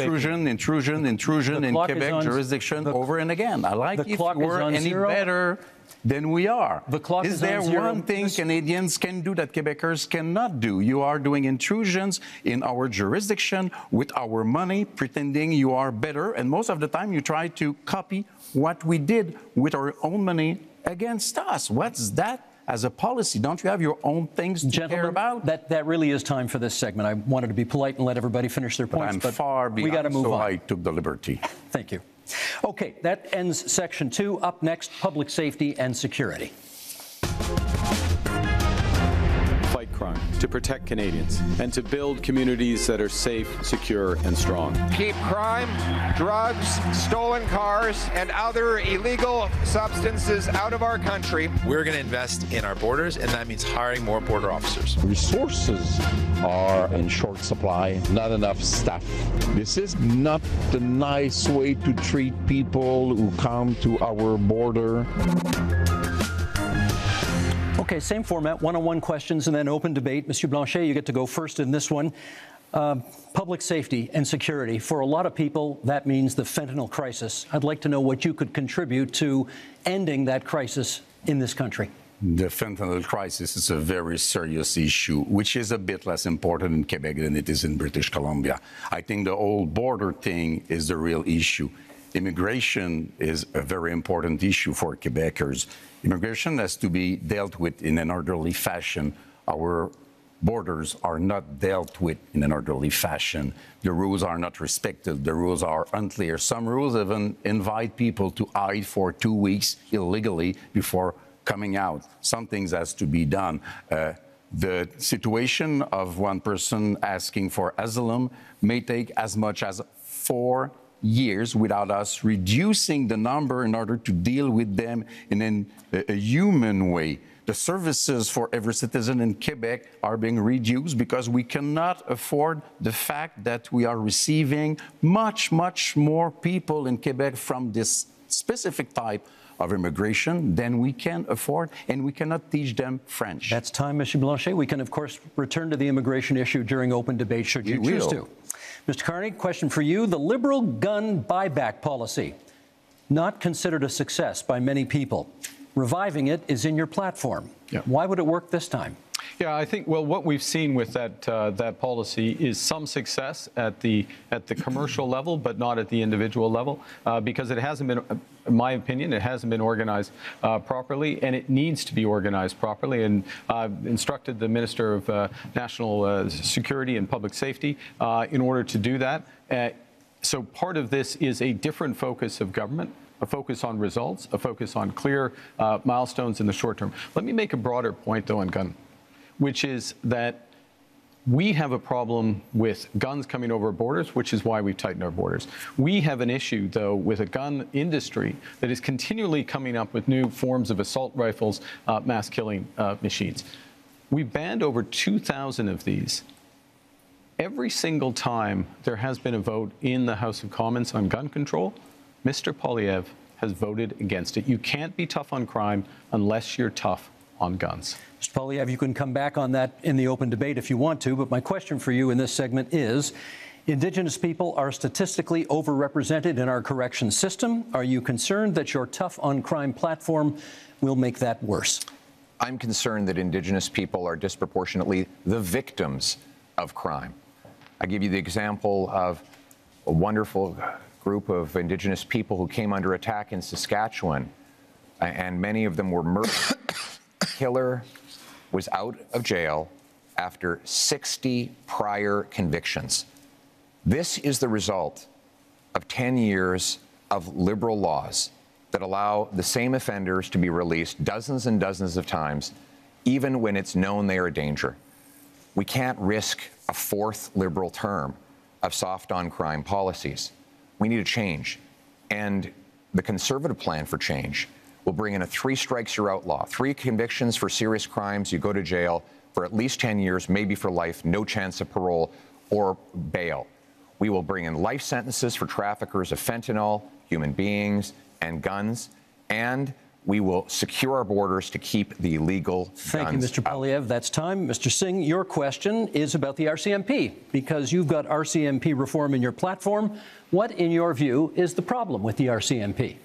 Quebec jurisdiction over and again. I like if we're any better than we are. The clock is there one thing Canadians can do that Quebecers cannot do? You are doing intrusions in our jurisdiction with our money, pretending you are better, and most of the time you try to copy what we did with our own money against us. What's that? As a policy, don't you have your own things to care about? That really is time for this segment. I wanted to be polite and let everybody finish their points, but I'm far beyond, we got to move on. I took the liberty. Thank you. Okay, that ends Section 2. Up next, public safety and security. Fight crime, to protect Canadians, and to build communities that are safe, secure, and strong. Keep crime, drugs, stolen cars, and other illegal substances out of our country. We're going to invest in our borders, and that means hiring more border officers. Resources are in short supply, not enough staff. This is not the nice way to treat people who come to our border. Okay, same format, one-on-one questions and then open debate. Monsieur Blanchet, you get to go first in this one. Public safety and security. For a lot of people, that means the fentanyl crisis. I'd like to know what you could contribute to ending that crisis in this country. The fentanyl crisis is a very serious issue, which is a bit less important in Quebec than it is in British Columbia. I think the whole border thing is the real issue. Immigration is a very important issue for Quebecers. Immigration has to be dealt with in an orderly fashion. Our borders are not dealt with in an orderly fashion. The rules are not respected. The rules are unclear. Some rules even invite people to hide for 2 weeks illegally before coming out. Some things has to be done. The situation of one person asking for asylum may take as much as 4 years without us reducing the number in order to deal with them in a human way. The services for every citizen in Quebec are being reduced because we cannot afford the fact that we are receiving much, much more people in Quebec from this specific type of immigration than we can afford, and we cannot teach them French. That's time, Monsieur Blanchet. We can, of course, return to the immigration issue during open debate, should you choose to. Mr. Carney, question for you. The Liberal gun buyback policy, not considered a success by many people. Reviving it is in your platform. Yeah. Why would it work this time? Yeah, I think, well, what we've seen with that policy is some success at the commercial level, but not at the individual level, because it hasn't been, in my opinion, it hasn't been organized properly, and it needs to be organized properly. And I've instructed the Minister of National Security and Public Safety in order to do that. So part of this is a different focus of government, a focus on results, a focus on clear milestones in the short term. Let me make a broader point, though, on gun, which is that we have a problem with guns coming over borders, which is why we've tightened our borders. We have an issue, though, with a gun industry that is continually coming up with new forms of assault rifles, mass killing machines. We banned over 2,000 of these. Every single time there has been a vote in the House of Commons on gun control, Mr. Poilievre has voted against it. You can't be tough on crime unless you're tough on guns. Mr. Poilievre, you can come back on that in the open debate if you want to, but my question for you in this segment is, Indigenous people are statistically overrepresented in our corrections system. Are you concerned that your tough on crime platform will make that worse? I'm concerned that Indigenous people are disproportionately the victims of crime. I give you the example of a wonderful group of Indigenous people who came under attack in Saskatchewan, and many of them were murdered. Killer was out of jail after 60 prior convictions. This is the result of 10 years of liberal laws that allow the same offenders to be released dozens and dozens of times, even when it's known they are a danger. We can't risk a fourth liberal term of soft on crime policies. We need a change. And the Conservative plan for change will bring in a 3 strikes you're outlaw. 3 convictions for serious crimes, you go to jail for at least 10 years, maybe for life, no chance of parole or bail. We will bring in life sentences for traffickers of fentanyl, human beings, and guns, and we will secure our borders to keep the illegal guns Thank you, Mr. Poilievre. That's time. Mr. Singh, your question is about the RCMP, because you've got RCMP reform in your platform. What, in your view, is the problem with the RCMP?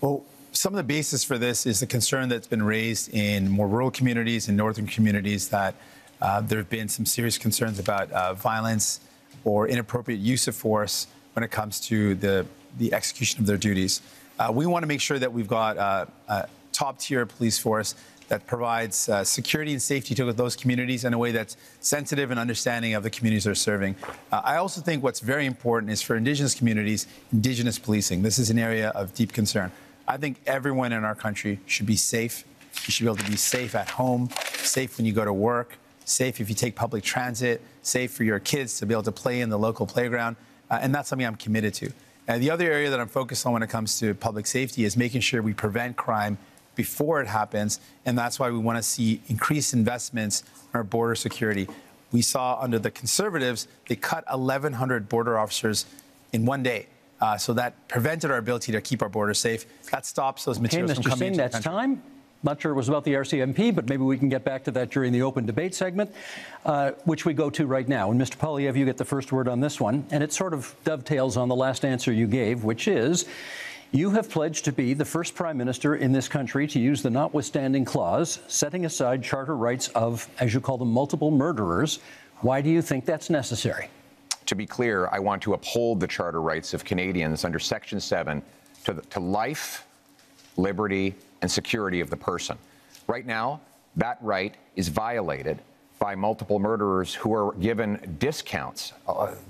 Well, some of the basis for this is the concern that's been raised in more rural communities and northern communities that there have been some serious concerns about violence or inappropriate use of force when it comes to the execution of their duties. We want to make sure that we've got a top-tier police force that provides security and safety to those communities in a way that's sensitive and understanding of the communities they're serving. I also think what's very important is for Indigenous communities, Indigenous policing. This is an area of deep concern. I think everyone in our country should be safe. You should be able to be safe at home, safe when you go to work, safe if you take public transit, safe for your kids to be able to play in the local playground. And that's something I'm committed to. The other area that I'm focused on when it comes to public safety is making sure we prevent crime before it happens, and that's why we want to see increased investments in our border security. We saw under the Conservatives, they cut 1,100 border officers in one day. So that prevented our ability to keep our borders safe. That stops those materials from coming into the country. Mr. Singh, that's time. Not sure it was about the RCMP, but maybe we can get back to that during the open debate segment, which we go to right now. And Mr. Poilievre, you get the first word on this one, and it sort of dovetails on the last answer you gave, which is you have pledged to be the first prime minister in this country to use the notwithstanding clause, setting aside charter rights of, as you call them, multiple murderers. Why do you think that's necessary? To be clear, I want to uphold the charter rights of Canadians under Section 7 to life, liberty, and security of the person. Right now, that right is violated by multiple murderers who are given discounts.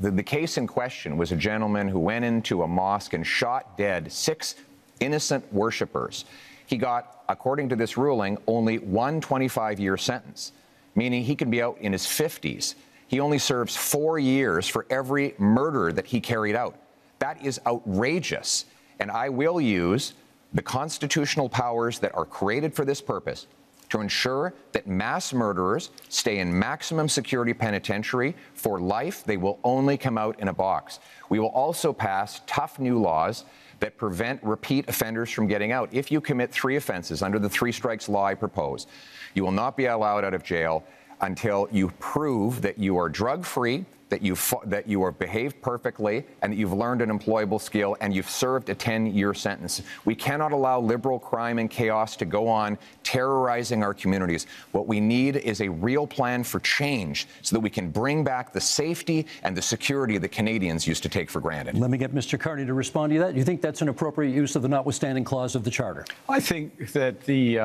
The case in question was a gentleman who went into a mosque and shot dead 6 innocent worshipers. He got, according to this ruling, only one 25-year sentence, meaning he can be out in his 50s. He only serves 4 years for every murder that he carried out. That is outrageous, and I will use the constitutional powers that are created for this purpose to ensure that mass murderers stay in maximum security penitentiary for life. They will only come out in a box. We will also pass tough new laws that prevent repeat offenders from getting out. If you commit 3 offenses under the 3 strikes law I propose, you will not be allowed out of jail until you prove that you are drug-free, that you are behaved perfectly and that you've learned an employable skill and you've served a 10-year sentence. We cannot allow liberal crime and chaos to go on terrorizing our communities. What we need is a real plan for change so that we can bring back the safety and the security that Canadians used to take for granted. Let me get Mr. Carney to respond to that. You think that's an appropriate use of the notwithstanding clause of the Charter? I think that the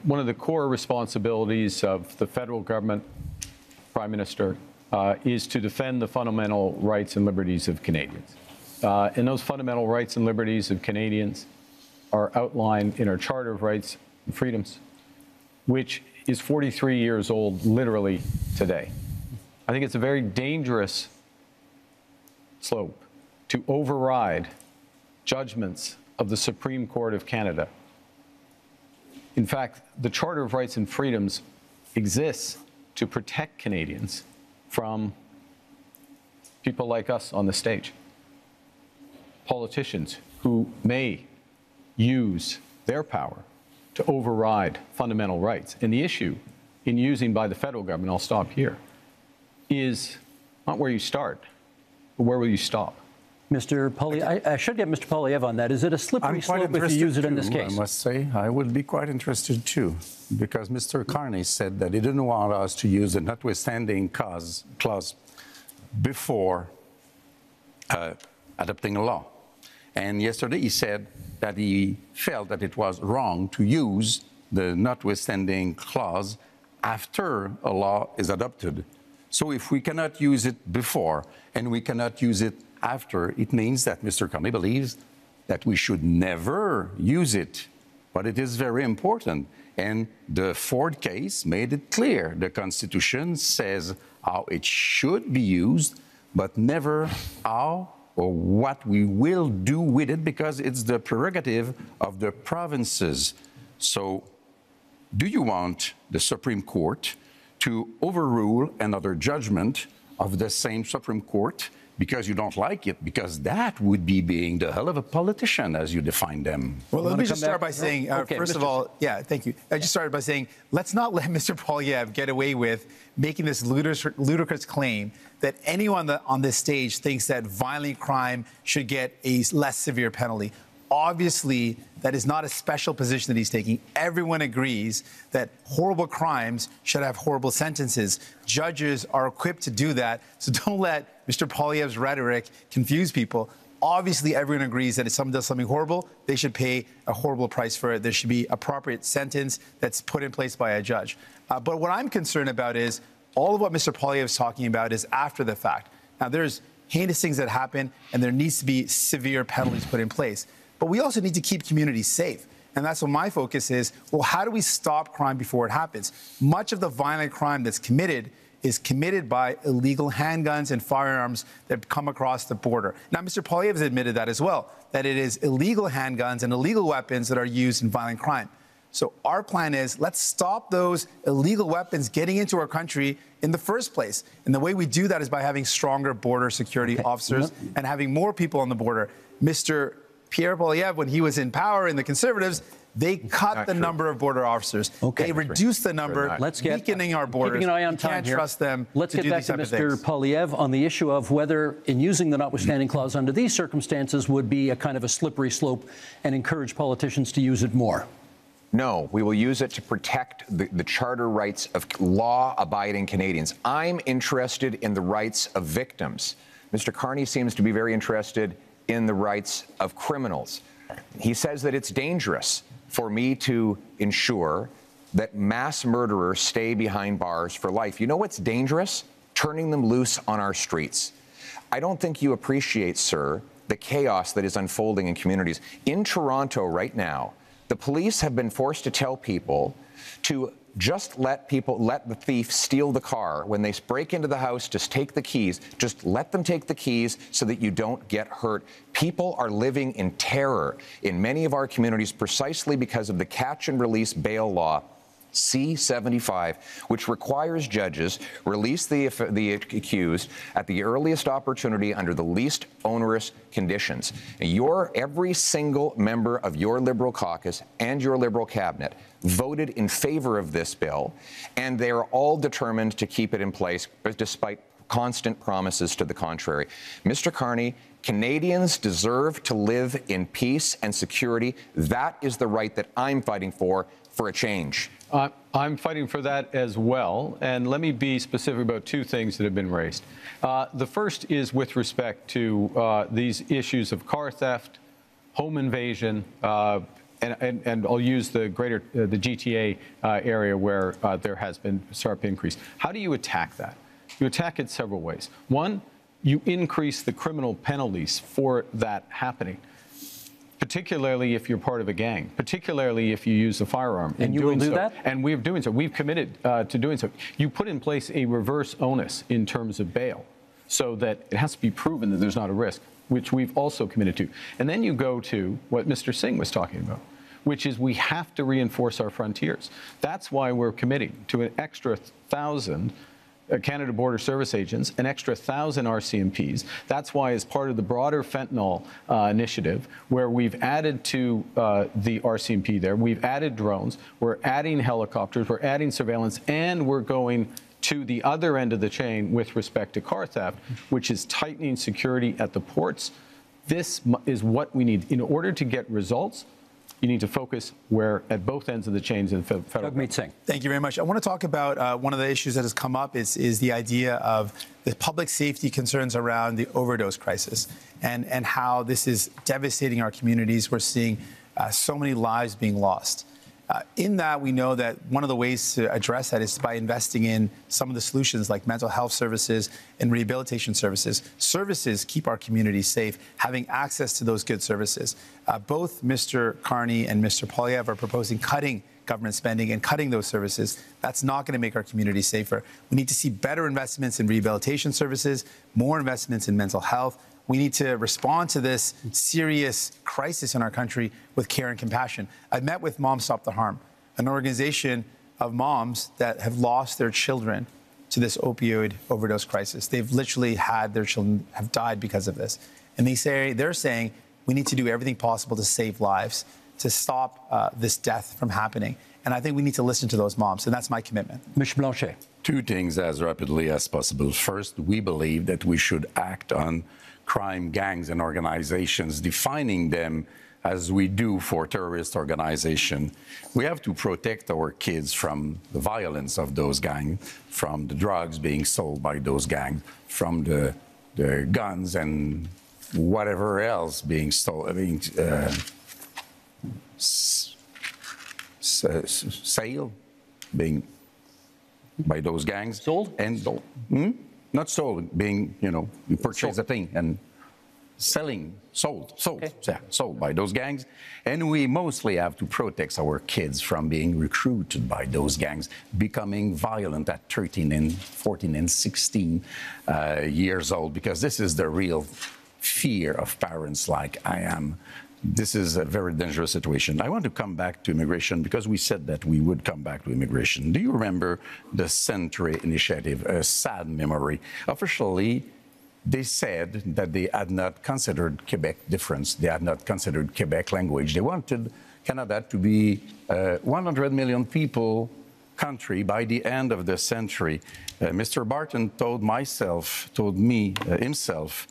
one of the core responsibilities of the federal government, Prime Minister, is to defend the fundamental rights and liberties of Canadians. And those fundamental rights and liberties of Canadians are outlined in our Charter of Rights and Freedoms, which is 43 years old literally today. I think it's a very dangerous slope to override judgments of the Supreme Court of Canada. In fact, the Charter of Rights and Freedoms exists to protect Canadians from people like us on the stage, politicians who may use their power to override fundamental rights. And the issue in using by the federal government, I'll stop here, is not where you start, but where will you stop? Mr. Poilievre, I should get Mr. Poilievre on that. Is it a slippery slope if you use it in this case? I must say, I would be quite interested too, because Mr. Carney said that he didn't want us to use the notwithstanding clause before adopting a law. And yesterday he said that he felt that it was wrong to use the notwithstanding clause after a law is adopted. So if we cannot use it before and we cannot use it after, it means that Mr. Carney believes that we should never use it. But it is very important. And the Ford case made it clear. The Constitution says how it should be used, but never how or what we will do with it, because it's the prerogative of the provinces. So do you want the Supreme Court to overrule another judgment of the same Supreme Court because you don't like it? Because that would be being the hell of a politician as you define them. Well, let me just start by saying, first of all, thank you. I just started by saying, let's not let Mr. Poilievre get away with making this ludicrous claim that anyone on this stage thinks that violent crime should get a less severe penalty. Obviously, that is not a special position that he's taking. Everyone agrees that horrible crimes should have horrible sentences. Judges are equipped to do that, so don't let Mr. Poilievre's rhetoric confuse people. Obviously, everyone agrees that if someone does something horrible, they should pay a horrible price for it. There should be appropriate sentence that's put in place by a judge. But what I'm concerned about is all of what Mr. Poilievre is talking about is after the fact. Now, there's heinous things that happen, and there needs to be severe penalties put in place. But we also need to keep communities safe. And that's what my focus is. Well, how do we stop crime before it happens? Much of the violent crime that's committed is committed by illegal handguns and firearms that come across the border. Now, Mr. Poilievre has admitted that as well, that it is illegal handguns and illegal weapons that are used in violent crime. So our plan is, let's stop those illegal weapons getting into our country in the first place. And the way we do that is by having stronger border security officers and having more people on the border. Mr. Pierre Poilievre, when he was in power in the Conservatives, they cut the number of border officers. They reduced the number, weakening our borders. Keeping an eye on time can't here. Trust them. Let's get back to Mr. Poilievre on the issue of whether, in using the notwithstanding clause under these circumstances, would be a kind of a slippery slope and encourage politicians to use it more. No, we will use it to protect the charter rights of law-abiding Canadians. I'm interested in the rights of victims. Mr. Carney seems to be very interested in the rights of criminals. He says that it's dangerous for me to ensure that mass murderers stay behind bars for life. You know what's dangerous? Turning them loose on our streets. I don't think you appreciate, sir, the chaos that is unfolding in communities. In Toronto right now, the police have been forced to tell people to just let the thief steal the car. When they break into the house, just take the keys. Just let them take the keys so that you don't get hurt. People are living in terror in many of our communities precisely because of the catch and release bail law, C-75, which requires judges release the accused at the earliest opportunity under the least onerous conditions. Every single member of your Liberal caucus and your Liberal cabinet voted in favor of this bill, and they are all determined to keep it in place despite constant promises to the contrary. Mr. Carney, Canadians deserve to live in peace and security. That is the right that I'm fighting for a change. I'm fighting for that as well. And let me be specific about two things that have been raised. The first is with respect to these issues of car theft, home invasion, and I'll use the the GTA area where there has been a sharp increase. How do you attack that? You attack it several ways. One, you increase the criminal penalties for that happening, particularly if you're part of a gang, particularly if you use a firearm. And you will do that? And we're doing so. We've committed to doing so. You put in place a reverse onus in terms of bail so that it has to be proven that there's not a risk, which we've also committed to. And then you go to what Mr. Singh was talking about, which is we have to reinforce our frontiers. That's why we're committing to an extra 1,000 Canada Border Service agents, an extra 1,000 RCMPs. That's why, as part of the broader fentanyl initiative, where we've added to the RCMP there, we've added drones, we're adding helicopters, we're adding surveillance, and we're going to the other end of the chain with respect to car theft, which is tightening security at the ports. This is what we need. In order to get results, you need to focus at both ends of the chains in federal. Singh. Thank you very much. I want to talk about one of the issues that has come up is the idea of the public safety concerns around the overdose crisis and how this is devastating our communities. We're seeing so many lives being lost. In that, we know that one of the ways to address that is by investing in some of the solutions like mental health services and rehabilitation services. Services keep our communities safe, having access to those good services. Both Mr. Carney and Mr. Poilievre are proposing cutting government spending and cutting those services. That's not going to make our communities safer. We need to see better investments in rehabilitation services, more investments in mental health. We need to respond to this serious crisis in our country with care and compassion. I've met with Moms Stop the Harm, an organization of moms that have lost their children to this opioid overdose crisis. They've literally had their children have died because of this. And they're saying we need to do everything possible to save lives, to stop this death from happening. And I think we need to listen to those moms, and that's my commitment. Mr. Blanchet. Two things as rapidly as possible. First, we believe that we should act on crime gangs and organizations, defining them as we do for terrorist organization. We have to protect our kids from the violence of those gangs, from the drugs being sold by those gangs, from the guns and whatever else being stolen, being by those gangs. Sold? And not sold, being, you purchase a thing and selling, sold by those gangs. And we mostly have to protect our kids from being recruited by those gangs, becoming violent at 13 and 14 and 16 years old, because this is the real fear of parents like I am. This is a very dangerous situation. I want to come back to immigration because we said that we would come back to immigration. Do you remember the Century Initiative, a sad memory? Officially, they said that they had not considered Quebec difference. They had not considered Quebec language. They wanted Canada to be a 100 million people country by the end of the century. Mr. Barton told me himself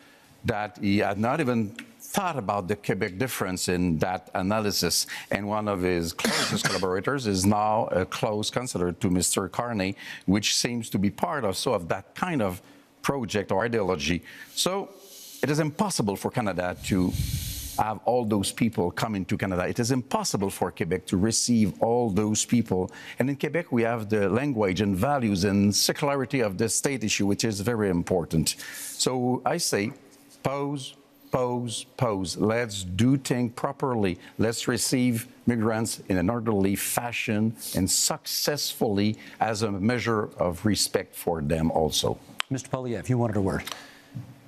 that he had not even thought about the Quebec difference in that analysis, and one of his closest collaborators is now a close counselor to Mr. Carney, which seems to be part of that kind of project or ideology. So it is impossible for Canada to have all those people come into Canada. It is impossible for Quebec to receive all those people. And in Quebec, we have the language and values and secularity of the state issue, which is very important. So I say, pause. Let's do things properly. Let's receive migrants in an orderly fashion and successfully as a measure of respect for them also. Mr. Poilievre, you wanted a word.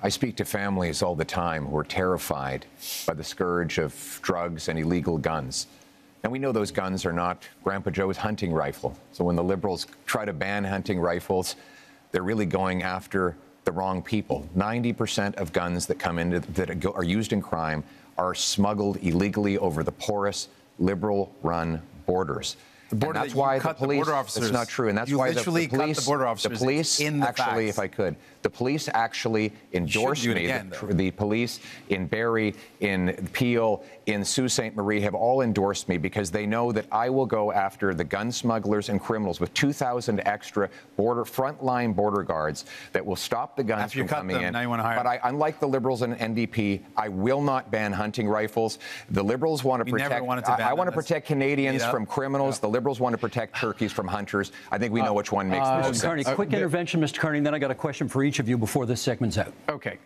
I speak to families all the time who are terrified by the scourge of drugs and illegal guns. And we know those guns are not Grandpa Joe's hunting rifle. So when the Liberals try to ban hunting rifles, they're really going after the wrong people. 90% of guns that come in that are used in crime are smuggled illegally over the porous, Liberal-run borders. The border, and that's why the police. border officers. It's not true, and that's why the police. Cut the border officers. The police in the actually, facts. if I could, the police actually endorsed me. The police in Barrie, in Peel, in Sault Ste. Marie have all endorsed me because they know that I will go after the gun smugglers and criminals with 2,000 extra frontline border guards that will stop the guns from coming in. Now you want to hire but unlike the Liberals and NDP, I will not ban hunting rifles. The Liberals want to protect. I want to protect Canadians from criminals. The Liberals want to protect turkeys from hunters. I think we know which one makes the most Carney, sense. quick intervention, Mr. Carney, and then I got a question for each of you before this segment's out. Okay.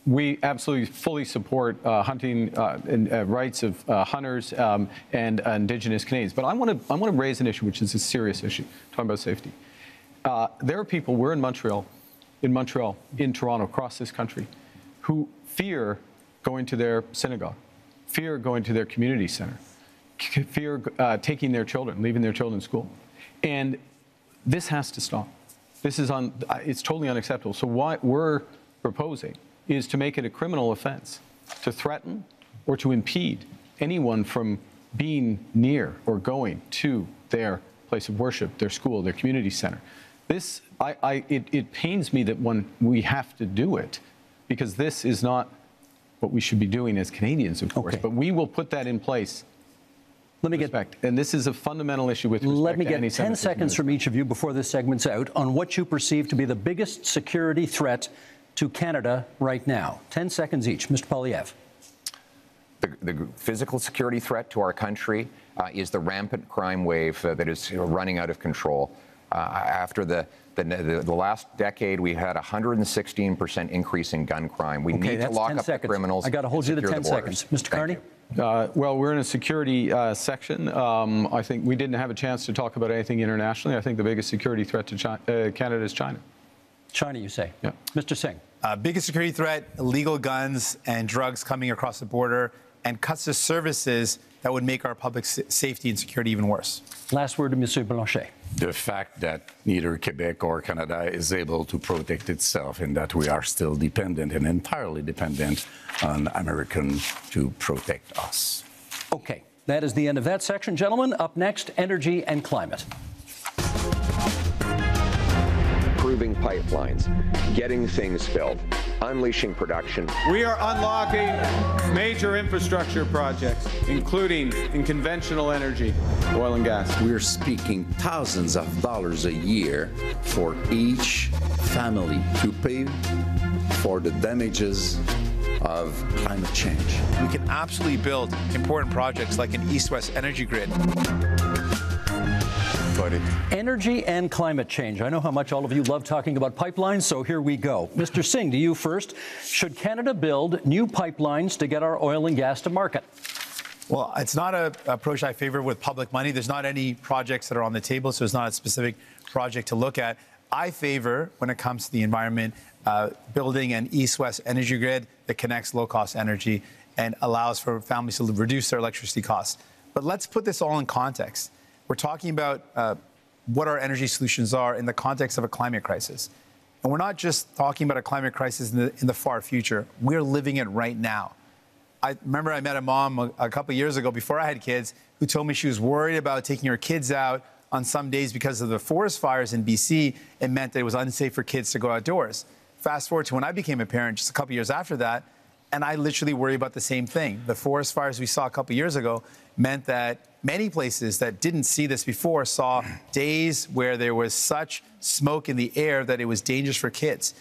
We absolutely fully support hunting and rights of hunters and Indigenous Canadians. But I want to raise an issue, which is a serious issue, talking about safety. There are people, we're in Montreal, in Toronto, across this country, who fear going to their synagogue, fear going to their community center, fear taking their children, leaving their children in school. And this has to stop. This is it's totally unacceptable. So what we're proposing is to make it a criminal offense to threaten or to impede anyone from being near or going to their place of worship, their school, their community center. This, it pains me that when we have to do it, because this is not what we should be doing as Canadians, of course, but we will put that in place. Let me get back. And this is a fundamental issue with respect Let me to get 10 seconds from each of you before this segment's out on what you perceive to be the biggest security threat to Canada right now. 10 seconds each. Mr. Poilievre. The physical security threat to our country is the rampant crime wave that is running out of control. After the last decade, we had a 116% increase in gun crime. We need to lock up the criminals. I got to hold you to 10 seconds. Mr. Carney? Well, we're in a security section. I think we didn't have a chance to talk about anything internationally. I think the biggest security threat to Canada is China. China, you say? Yeah. Mr. Singh? Biggest security threat, illegal guns and drugs coming across the border, and cuts to services that would make our public safety and security even worse. Last word to Monsieur Blanchet. The fact that neither Quebec or Canada is able to protect itself, and that we are still dependent and entirely dependent on Americans to protect us. Okay, that is the end of that section. Gentlemen, up next, energy and climate. Improving pipelines, getting things built, unleashing production. We are unlocking major infrastructure projects, including in conventional energy, oil and gas. We're speaking thousands of dollars a year for each family to pay for the damages of climate change. We can absolutely build important projects like an east-west energy grid. Energy and climate change. I know how much all of you love talking about pipelines, so here we go. Mr. Singh, to you first. Should Canada build new pipelines to get our oil and gas to market? Well, it's not an approach I favor with public money. There's not any projects that are on the table, so it's not a specific project to look at. I favor, when it comes to the environment, building an east-west energy grid that connects low-cost energy and allows for families to reduce their electricity costs. But let's put this all in context. We're talking about what our energy solutions are in the context of a climate crisis. And we're not just talking about a climate crisis in the far future. We're living it right now. I remember I met a mom a couple of years ago before I had kids who told me she was worried about taking her kids out on some days because of the forest fires in BC. It meant that it was unsafe for kids to go outdoors. Fast forward to when I became a parent just a couple of years after that, and I literally worry about the same thing. The forest fires we saw a couple of years ago meant that many places that didn't see this before saw days where there was such smoke in the air that it was dangerous for kids.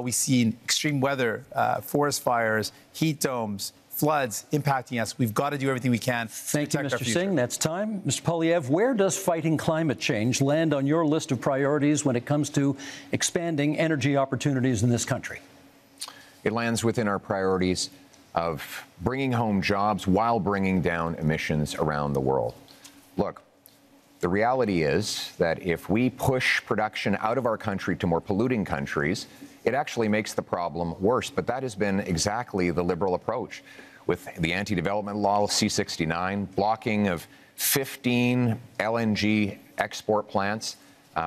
We've seen extreme weather, forest fires, heat domes, floods impacting us. We've got to do everything we can to protect our future. Thank you, Mr. Singh. That's time. Mr. Poilievre, where does fighting climate change land on your list of priorities when it comes to expanding energy opportunities in this country? It lands within our priorities of bringing home jobs while bringing down emissions around the world. Look, the reality is that if we push production out of our country to more polluting countries, it actually makes the problem worse. But that has been exactly the Liberal approach with the anti-development law, C-69, blocking of 15 LNG export plants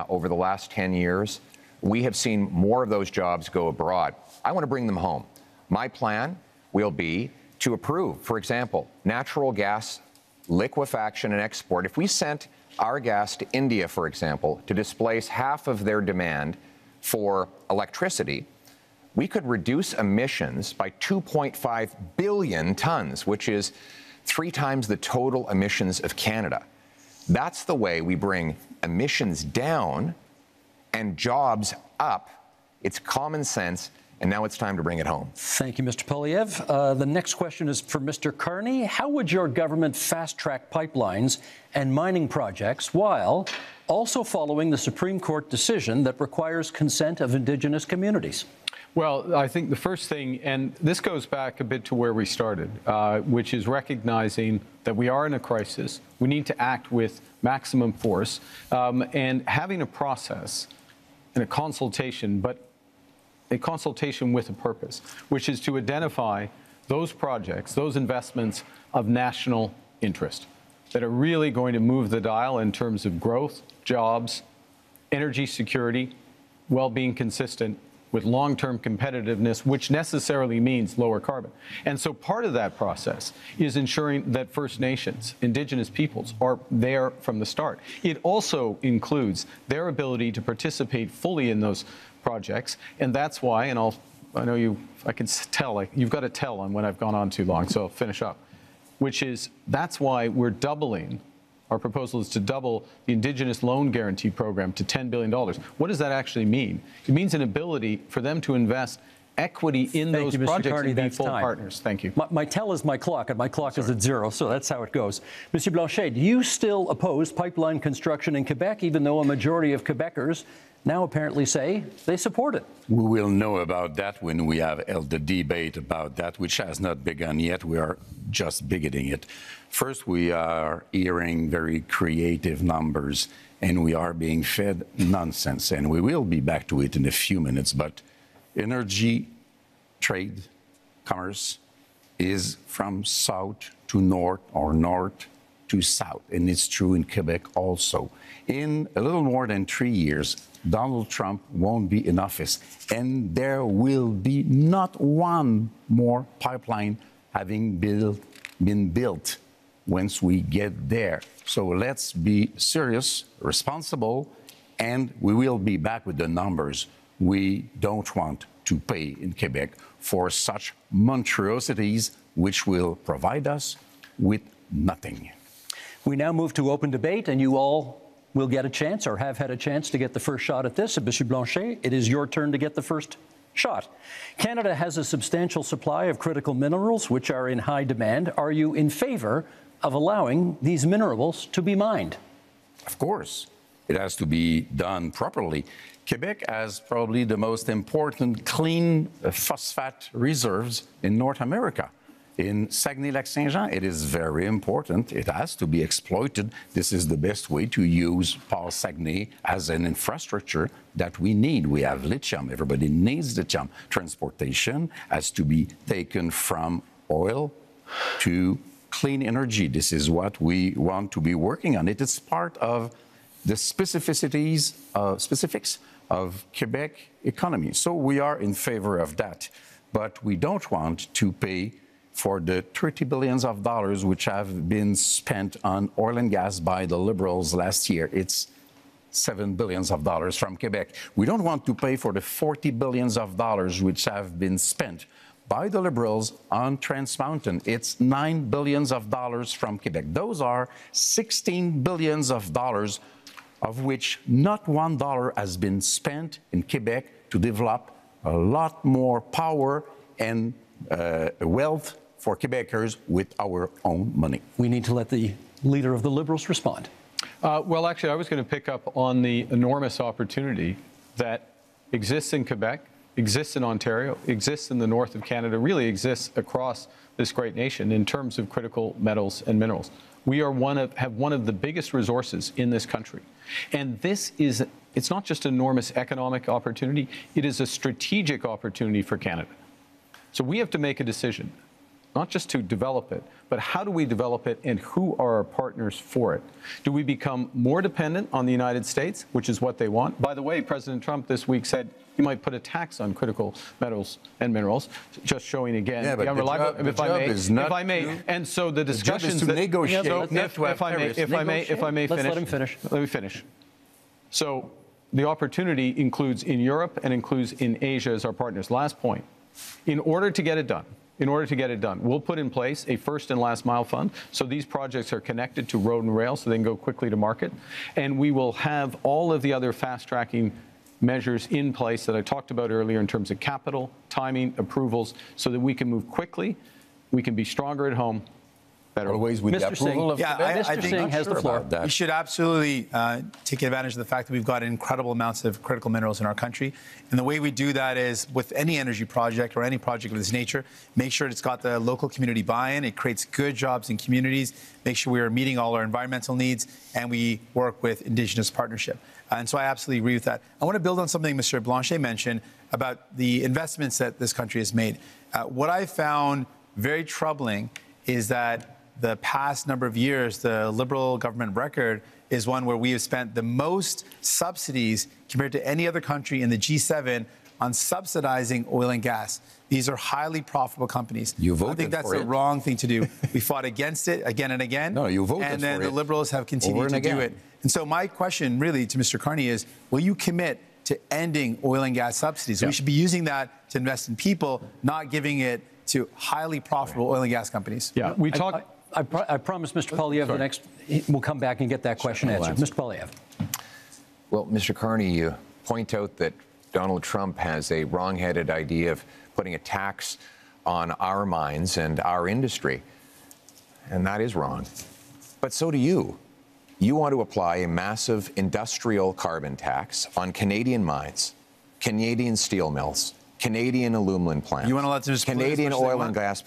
over the last 10 years. We have seen more of those jobs go abroad. I want to bring them home. My plan will be to approve, for example, natural gas liquefaction and export, if we sent our gas to India, for example, to displace half of their demand for electricity, we could reduce emissions by 2.5 billion tons, which is 3 times the total emissions of Canada. That's the way we bring emissions down and jobs up. It's common sense, and now it's time to bring it home. Thank you, Mr. Poilievre. The next question is for Mr. Carney. How would your government fast-track pipelines and mining projects while also following the Supreme Court decision that requires consent of Indigenous communities? Well, I think the first thing, and this goes back a bit to where we started, which is recognizing that we are in a crisis. We need to act with maximum force, and having a process and a consultation, but a consultation with a purpose, which is to identify those projects, those investments of national interest that are really going to move the dial in terms of growth, jobs, energy security, while being consistent with long-term competitiveness, which necessarily means lower carbon. And so part of that process is ensuring that First Nations, Indigenous peoples, are there from the start. It also includes their ability to participate fully in those projects, and that's why, and I can tell, like, you've got to tell on when I've gone on too long, so I'll finish up, which is, that's why we're doubling. Our proposal is to double the Indigenous Loan Guarantee Program to $10 billion. What does that actually mean? It means an ability for them to invest equity in those projects and be full partners. Thank you. My tell is my clock, and my clock is at 0, so that's how it goes. Monsieur Blanchet, do you still oppose pipeline construction in Quebec, even though a majority of Quebecers now apparently say they support it? We will know about that when we have held the debate about that, which has not begun yet. We are just beginning it. First, we are hearing very creative numbers, and we are being fed nonsense. And we will be back to it in a few minutes. But energy, trade, commerce is from south to north or north to south. And it's true in Quebec also. In a little more than 3 years, Donald Trump won't be in office, and there will be not one more pipeline having been built once we get there. So let's be serious, responsible, and we will be back with the numbers. We don't want to pay in Quebec for such monstrosities which will provide us with nothing. We now move to open debate, and you all will get a chance, or have had a chance, to get the first shot at this. Monsieur Blanchet, it is your turn to get the first shot. Canada has a substantial supply of critical minerals which are in high demand. Are you in favor of allowing these minerals to be mined? Of course. It has to be done properly. Quebec has probably the most important clean phosphate reserves in North America. In Saguenay-Lac-Saint-Jean, it is very important. It has to be exploited. This is the best way to use Paul Saguenay as an infrastructure that we need. We have lithium. Everybody needs lithium. Transportation has to be taken from oil to clean energy. This is what we want to be working on. It is part of the specifics of Quebec economy. So we are in favor of that. But we don't want to pay for the $30 billion which have been spent on oil and gas by the Liberals last year. It's $7 billion from Quebec. We don't want to pay for the $40 billion which have been spent by the Liberals on Trans Mountain. It's $9 billion from Quebec. Those are $16 billion of which not $1 has been spent in Quebec to develop a lot more power and wealth for Quebecers with our own money. We need to let the leader of the Liberals respond. Well, actually, I was going to pick up on the enormous opportunity that exists in Quebec, exists in Ontario, exists in the north of Canada, really exists across this great nation in terms of critical metals and minerals. We are have one of the biggest resources in this country. And this is, it's not just an enormous economic opportunity, it is a strategic opportunity for Canada. So we have to make a decision. not just to develop it, but how do we develop it and who are our partners for it? Do we become more dependent on the United States, which is what they want? By the way, President Trump this week said he might put a tax on critical metals and minerals, just showing again the unreliable. If I may, and so the discussions to negotiate. If I may finish. Let him finish. Let me finish. So the opportunity includes in Europe and includes in Asia as our partners. Last point. In order to get it done, we'll put in place a first and last mile fund. So these projects are connected to road and rail so they can go quickly to market. And we will have all of the other fast tracking measures in place that I talked about earlier in terms of capital, timing, approvals, so that we can move quickly, we can be stronger at home. Always with the approval of Quebec. Mr. Singh has the floor. We should absolutely take advantage of the fact that we've got incredible amounts of critical minerals in our country. And the way we do that is with any energy project or any project of this nature, make sure it's got the local community buy-in. It creates good jobs in communities, make sure we are meeting all our environmental needs, and we work with Indigenous partnership. And so I absolutely agree with that. I want to build on something Mr. Blanchet mentioned about the investments that this country has made. What I found very troubling is that the past number of years, the Liberal government record is one where we have spent the most subsidies compared to any other country in the G7 on subsidizing oil and gas. These are highly profitable companies. You voted I think that's for the it. wrong thing to do. We fought against it again and again. No, you voted and then for the it Liberals have continued to do it. And so my question really to Mr. Carney is, will you commit to ending oil and gas subsidies? Yeah. We should be using that to invest in people, not giving it to highly profitable oil and gas companies. Yeah, we talk. I promised Mr. Poilievre the next, we'll come back and get that question answered. Mr. Poilievre. Well, Mr. Carney, you point out that Donald Trump has a wrong-headed idea of putting a tax on our mines and our industry. And that is wrong. But so do you. You want to apply a massive industrial carbon tax on Canadian mines, Canadian steel mills, Canadian aluminum plants, You want to let them just Canadian oil and gas.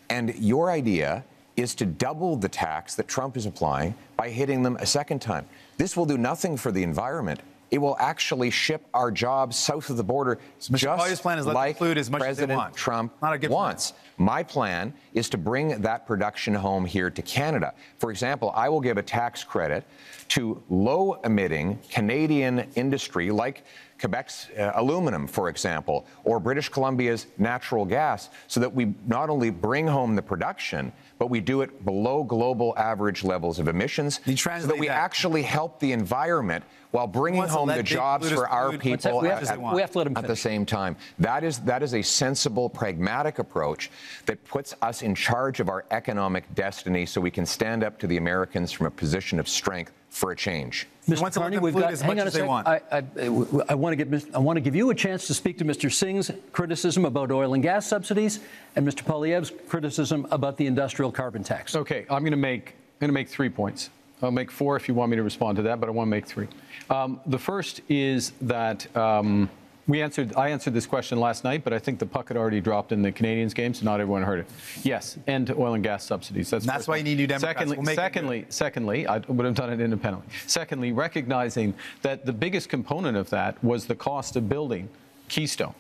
And your idea is to double the tax that Trump is applying by hitting them a second time. This will do nothing for the environment. It will actually ship our jobs south of the border, So Mr. Poilievre's plan is let them pollute as much as they want. President Trump Not a good wants. My plan is to bring that production home here to Canada. For example, I will give a tax credit to low-emitting Canadian industry like Quebec's aluminum, for example, or British Columbia's natural gas, so that we not only bring home the production, but we do it below global average levels of emissions, so that we actually help the environment while bringing home the jobs for our people We have to let him at the same time. That is a sensible, pragmatic approach that puts us in charge of our economic destiny so we can stand up to the Americans from a position of strength for a change. Mr. Carney, we've got, hang on a second. I want to give you a chance to speak to Mr. Singh's criticism about oil and gas subsidies and Mr. Poilievre's criticism about the industrial carbon tax. Okay, I'm going to make 3 points. I'll make 4 if you want me to respond to that, but I want to make 3. The first is that I answered this question last night, but I think the puck had already dropped in the Canadians game, so not everyone heard it. Yes, end to oil and gas subsidies. That's why you need new Democrats. Secondly, I would have done it independently. Secondly, recognizing that the biggest component of that was the cost of building Keystone.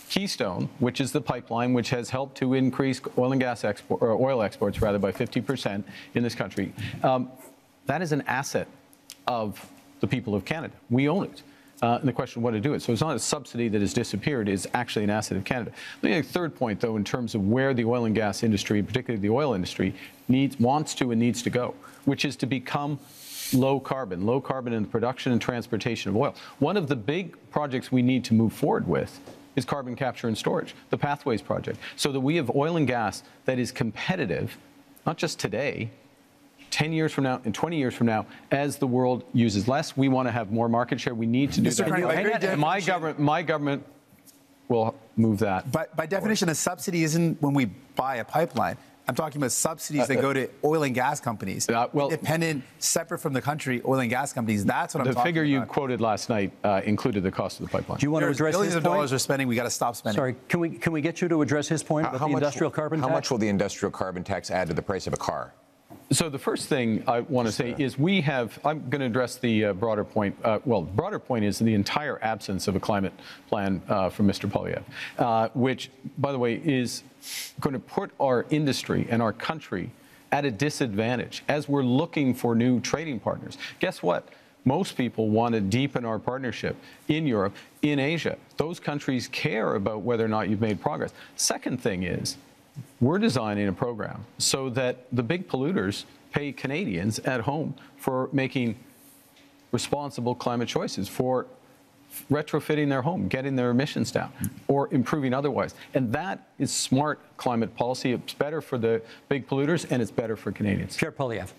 Keystone, which is the pipeline which has helped to increase oil and gas oil exports rather by 50% in this country. That is an asset of the people of Canada. We own it. And the question of what to do it. So it's not a subsidy that has disappeared, it's actually an asset of Canada. Let me make a third point, though, in terms of where the oil and gas industry, particularly the oil industry, wants to and needs to go, which is to become low carbon in the production and transportation of oil. One of the big projects we need to move forward with is carbon capture and storage, the Pathways project, so that we have oil and gas that is competitive, not just today, 10 years from now and 20 years from now, as the world uses less, we want to have more market share. We need to do that. And my government will move that. But by definition, a subsidy isn't when we buy a pipeline. I'm talking about subsidies that go to oil and gas companies, independent, separate from the country, oil and gas companies. That's what I'm talking about. The figure you quoted last night included the cost of the pipeline. Do you want to address billions his of point? dollars are spending. We got to stop spending. Sorry, can we get you to address his point about the industrial carbon tax? How much will the industrial carbon tax add to the price of a car? So the first thing I want to say is we have, I'm going to address the broader point. Well, the broader point is the entire absence of a climate plan from Mr. Poilievre, which, by the way, is going to put our industry and our country at a disadvantage as we're looking for new trading partners. Guess what? Most people want to deepen our partnership in Europe, in Asia. Those countries care about whether or not you've made progress. Second thing is, we're designing a program so that the big polluters pay Canadians at home for making responsible climate choices, for retrofitting their home, getting their emissions down, or improving otherwise. And that is smart climate policy. It's better for the big polluters, and it's better for Canadians. Pierre Poilievre.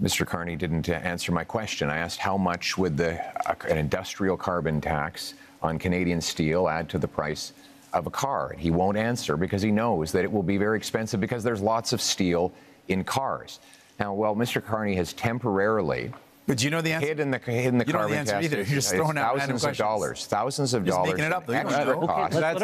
Mr. Carney didn't answer my question. I asked how much would an industrial carbon tax on Canadian steel add to the price of a car. He won't answer because he knows that it will be very expensive because there's lots of steel in cars. Now, well, Mr. Carney has temporarily But do you know the answer? hidden the you don't know the carbon answer tax. either. You're just throwing out thousands of dollars. Thousands of Just dollars. making it up, though. You don't extra know. cost. I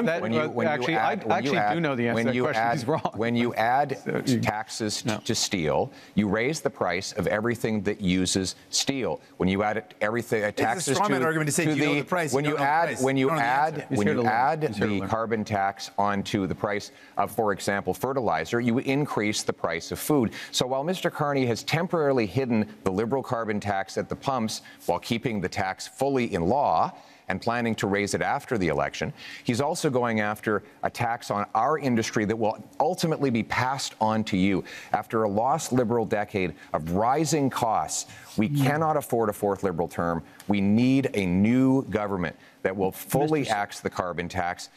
do know the answer to that question. He's wrong. When you add taxes to steel, you raise the price of everything that uses steel. When you add everything taxes it's a strawman argument to say, do you know the price? When you add the carbon tax onto the price of, for example, fertilizer, you increase the price of food. So while Mr. Carney has temporarily hidden the Liberal carbon tax at the pumps while keeping the tax fully in law and planning to raise it after the election, he's also going after a tax on our industry that will ultimately be passed on to you. After a lost Liberal decade of rising costs, we cannot afford a fourth Liberal term. We need a new government that will fully axe the carbon tax,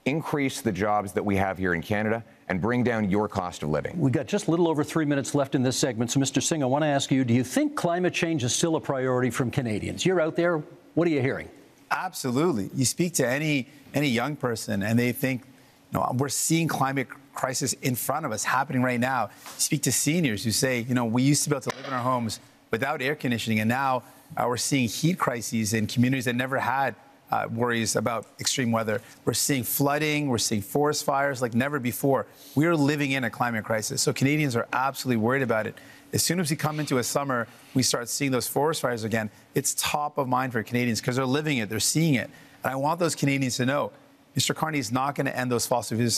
increase the jobs that we have here in Canada, and bring down your cost of living. We've got just a little over 3 minutes left in this segment. So, Mr. Singh, I want to ask you, do you think climate change is still a priority from Canadians? You're out there. What are you hearing? Absolutely. You speak to any young person and they think, we're seeing climate crisis in front of us happening right now. You speak to seniors who say, we used to be able to live in our homes without air conditioning, and now we're seeing heat crises in communities that never had worries about extreme weather. We're seeing flooding, we're seeing forest fires like never before. We are living in a climate crisis. So Canadians are absolutely worried about it. As soon as we come into a summer, we start seeing those forest fires again. It's top of mind for Canadians because they're living it, they're seeing it. And I want those Canadians to know, Mr. Carney is not going to end those fossil fuel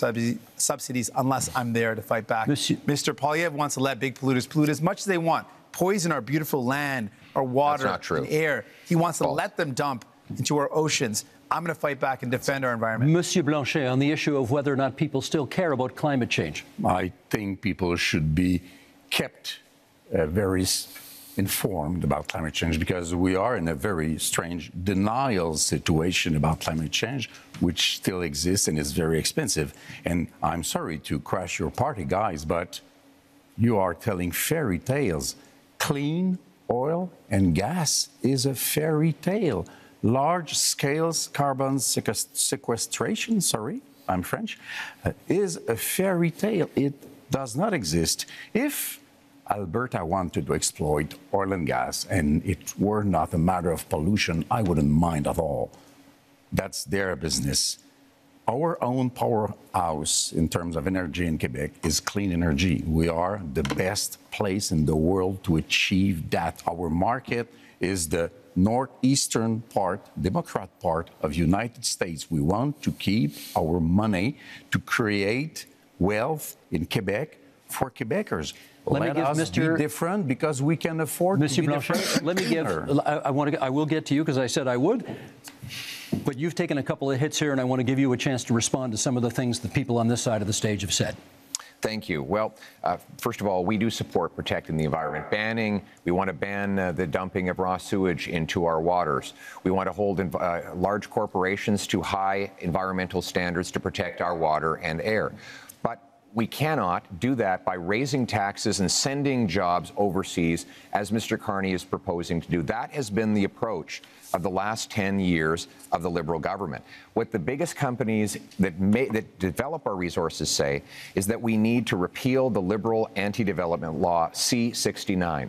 subsidies unless I'm there to fight back. Mr. Poilievre wants to let big polluters pollute as much as they want, poison our beautiful land, our water, and air. He wants to let them dump into our oceans. I'm going to fight back and defend our environment. Monsieur Blanchet, on the issue of whether or not people still care about climate change. I think people should be kept very informed about climate change because we are in a very strange denial situation about climate change, which still exists and is very expensive. And I'm sorry to crash your party, guys, but you are telling fairy tales. Clean oil and gas is a fairy tale. Large-scale carbon sequestration, sorry, I'm French, is a fairy tale. It does not exist. If Alberta wanted to exploit oil and gas and it were not a matter of pollution, I wouldn't mind at all. That's their business. Our own powerhouse in terms of energy in Quebec is clean energy. We are the best place in the world to achieve that. Our market is the northeastern part, Democrat part of United States. We want to keep our money to create wealth in Quebec for Quebecers. Let us be different because we can afford to be different. Let me give. I will get to you because I said I would. But you've taken a couple of hits here, and I want to give you a chance to respond to some of the things that people on this side of the stage have said. Thank you. Well, first of all, we do support protecting the environment. We want to ban the dumping of raw sewage into our waters. We want to hold large corporations to high environmental standards to protect our water and air. But we cannot do that by raising taxes and sending jobs overseas, as Mr. Carney is proposing to do. That has been the approach of the last 10 years of the Liberal government. What the biggest companies that develop our resources say is that we need to repeal the Liberal anti-development law C-69,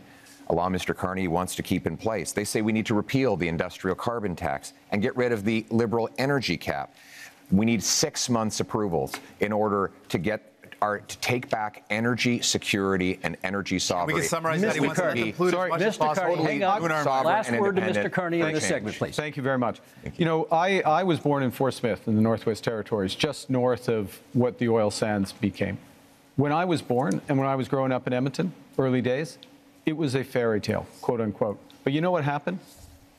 a law Mr. Carney wants to keep in place. They say we need to repeal the industrial carbon tax and get rid of the Liberal energy cap. We need 6 months approvals in order to get are to take back energy security and energy sovereignty. We can summarize that. He wants to conclude as much as Mr. possible. Carney, hang on. Last word to Mr. Carney in this segment, please. Thank you very much. You know, I was born in Fort Smith in the Northwest Territories, just north of what the oil sands became. When I was born and when I was growing up in Edmonton, early days, it was a fairy tale, quote unquote. But you know what happened?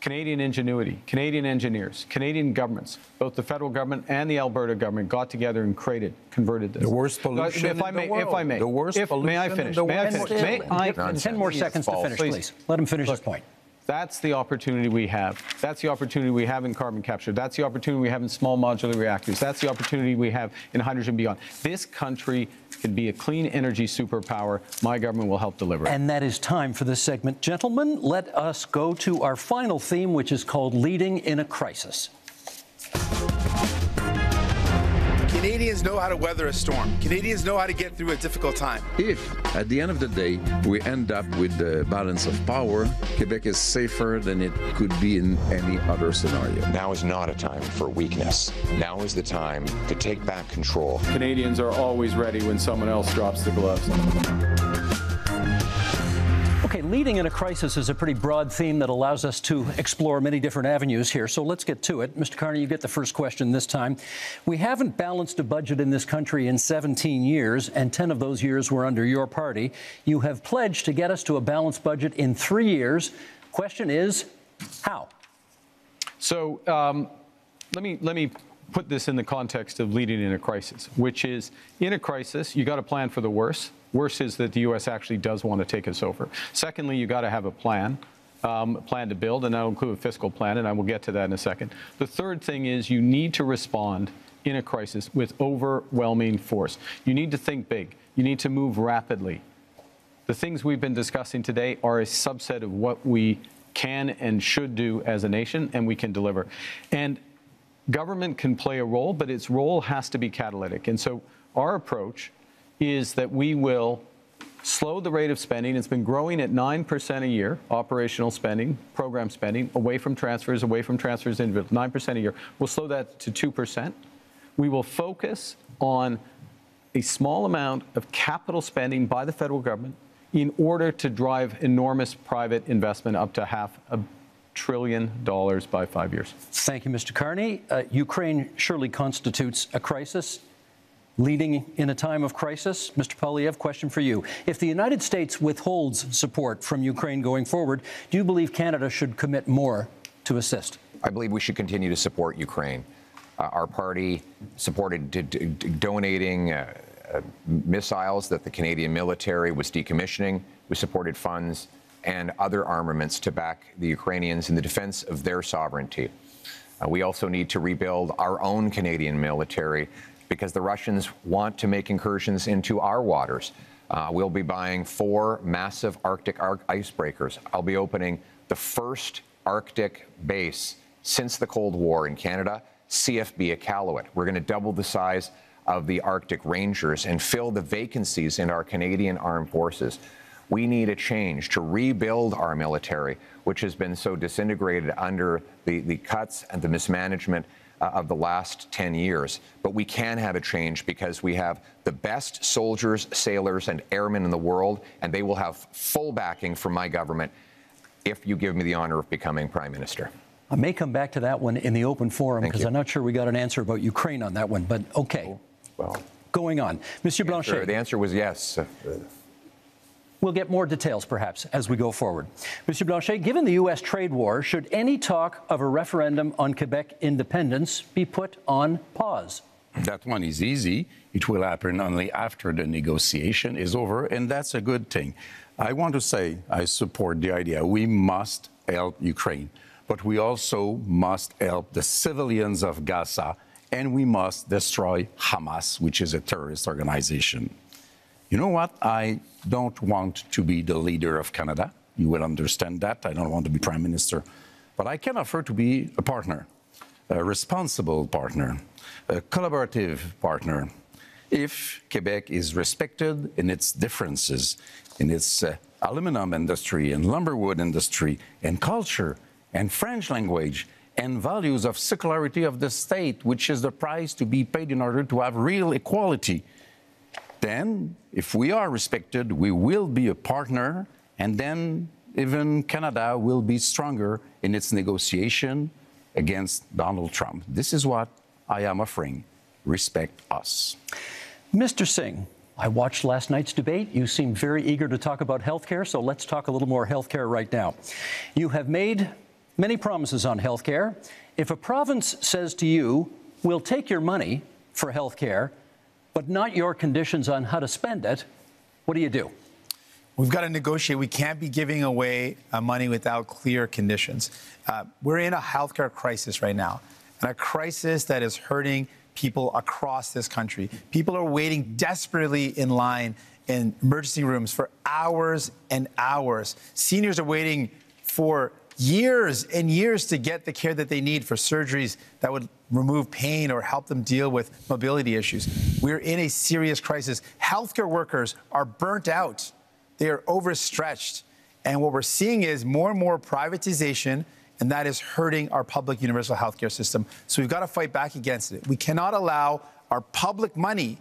Canadian ingenuity, Canadian engineers, Canadian governments, both the federal government and the Alberta government got together and converted this. The worst pollution in the world. If I may. The worst pollution may I finish? in the May I world. finish? May I 10 more seconds to finish, please. Let him finish his point. That's the opportunity we have. That's the opportunity we have in carbon capture. That's the opportunity we have in small modular reactors. That's the opportunity we have in hydrogen beyond. This country can be a clean energy superpower. My government will help deliver it. And that is time for this segment. Gentlemen, let us go to our final theme, which is called Leading in a Crisis. Canadians know how to weather a storm. Canadians know how to get through a difficult time. If, at the end of the day, we end up with the balance of power, Quebec is safer than it could be in any other scenario. Now is not a time for weakness. Now is the time to take back control. Canadians are always ready when someone else drops the gloves. Okay, leading in a crisis is a pretty broad theme that allows us to explore many different avenues here. So let's get to it. Mr. Carney, you get the first question this time. We haven't balanced a budget in this country in 17 years, and 10 of those years were under your party. You have pledged to get us to a balanced budget in 3 years. Question is, how? So let me put this in the context of leading in a crisis, which is, in a crisis, you got to plan for the worst. Worst is that the U.S. actually does want to take us over. Secondly, you got to have a plan to build, and that'll include a fiscal plan, and I will get to that in a second. The third thing is you need to respond in a crisis with overwhelming force. You need to think big. You need to move rapidly. The things we've been discussing today are a subset of what we can and should do as a nation, and we can deliver. And government can play a role, but its role has to be catalytic. And so our approach is that we will slow the rate of spending. It's been growing at 9% a year, operational spending, program spending, away from transfers individual, 9% a year. We'll slow that to 2%. We will focus on a small amount of capital spending by the federal government in order to drive enormous private investment up to $500 billion by 5 years. Thank you, Mr. Carney. Ukraine surely constitutes a crisis. Leading in a time of crisis, Mr. Poilievre, question for you. If the United States withholds support from Ukraine going forward, do you believe Canada should commit more to assist? I believe we should continue to support Ukraine. Our party supported donating missiles that the Canadian military was decommissioning. We supported funds and other armaments to back the Ukrainians in the defense of their sovereignty. We also need to rebuild our own Canadian military because the Russians want to make incursions into our waters. We'll be buying 4 massive Arctic icebreakers. I'll be opening the first Arctic base since the Cold War in Canada, CFB Iqaluit. We're going to double the size of the Arctic Rangers and fill the vacancies in our Canadian armed forces. We need a change to rebuild our military, which has been so disintegrated under the cuts and the mismanagement of the last 10 years. But we can have a change because we have the best soldiers, sailors, and airmen in the world, and they will have full backing from my government if you give me the honor of becoming Prime Minister. I may come back to that one in the open forum because I'm not sure we got an answer about Ukraine on that one, but okay. Well, going on. Monsieur Blanchet. The answer was yes. We'll get more details, perhaps, as we go forward. Monsieur Blanchet, given the U.S. trade war, should any talk of a referendum on Quebec independence be put on pause? That one is easy. It will happen only after the negotiation is over, and that's a good thing. I want to say I support the idea we must help Ukraine, but we also must help the civilians of Gaza, and we must destroy Hamas, which is a terrorist organization. You know what? I don't want to be the leader of Canada. You will understand that. I don't want to be Prime Minister. But I can offer to be a partner, a responsible partner, a collaborative partner. If Quebec is respected in its differences, in its aluminum industry and lumberwood industry and culture and French language and values of secularity of the state, which is the price to be paid in order to have real equality, Then, if we are respected, we will be a partner, and then even Canada will be stronger in its negotiation against Donald Trump. This is what I am offering. Respect us. Mr. Singh, I watched last night's debate. You seem very eager to talk about health care, so let's talk a little more health care right now. You have made many promises on health care. If a province says to you, we'll take your money for health care, but not your conditions on how to spend it, what do you do? We've got to negotiate. We can't be giving away money without clear conditions. We're in a healthcare crisis right now, and a crisis that is hurting people across this country. People are waiting desperately in line in emergency rooms for hours and hours. Seniors are waiting for years and years to get the care that they need for surgeries that would remove pain or help them deal with mobility issues. We're in a serious crisis. Healthcare workers are burnt out. They are overstretched. And what we're seeing is more and more privatization, and that is hurting our public universal healthcare system. So we've got to fight back against it. We cannot allow our public money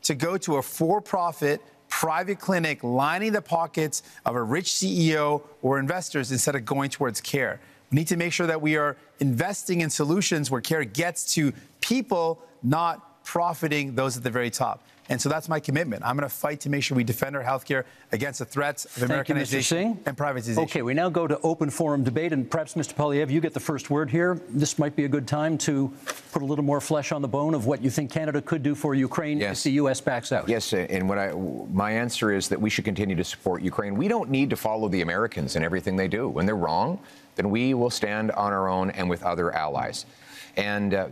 to go to a for-profit private clinic lining the pockets of a rich CEO or investors instead of going towards care. We need to make sure that we are investing in solutions where care gets to people, not profiting those at the very top. And so that's my commitment. I'm going to fight to make sure we defend our healthcare against the threats of Americanization and privatization. Okay, we now go to open forum debate, and perhaps, Mr. Poilievre, you get the first word here. This might be a good time to put a little more flesh on the bone of what you think Canada could do for Ukraine if the U.S. backs out. Yes, and my answer is that we should continue to support Ukraine. We don't need to follow the Americans in everything they do. When they're wrong, then we will stand on our own and with other allies. And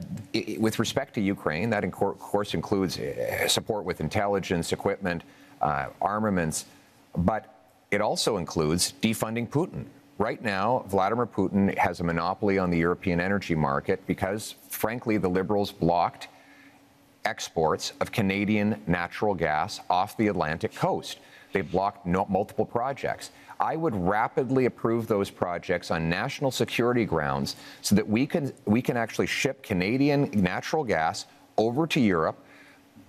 with respect to Ukraine, that, of course, includes support with intelligence, equipment, armaments, but it also includes defunding Putin. Right now, Vladimir Putin has a monopoly on the European energy market because, frankly, the Liberals blocked exports of Canadian natural gas off the Atlantic coast. They blocked multiple projects. I would rapidly approve those projects on national security grounds so that we can actually ship Canadian natural gas over to Europe,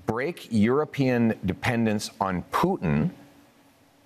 break European dependence on Putin,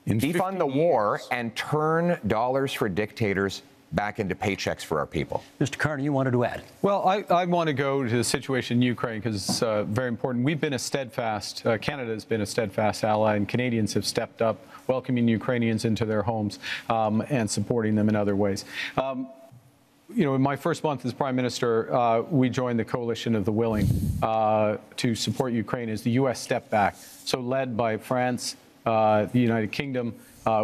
defund the war, and turn dollars for dictators back into paychecks for our people. Mr. Carney, you wanted to add? Well, I want to go to the situation in Ukraine because it's very important. We've been a steadfast, Canada has been a steadfast ally, and Canadians have stepped up, welcoming Ukrainians into their homes and supporting them in other ways. You know, in my first month as Prime Minister, we joined the coalition of the willing to support Ukraine as the U.S. stepped back. So led by France, the United Kingdom,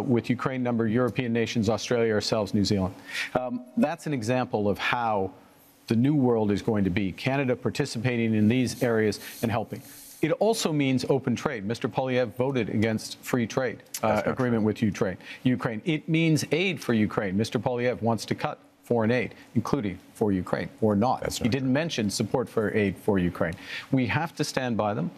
with Ukraine, number European nations, Australia, ourselves, New Zealand. That's an example of how the new world is going to be, Canada participating in these areas and helping. It also means open trade. Mr. Poilievre voted against free trade agreement with Ukraine. It means aid for Ukraine. Mr. Poilievre wants to cut foreign aid, including for Ukraine, or not. He didn't mention support for aid for Ukraine. We have to stand by them.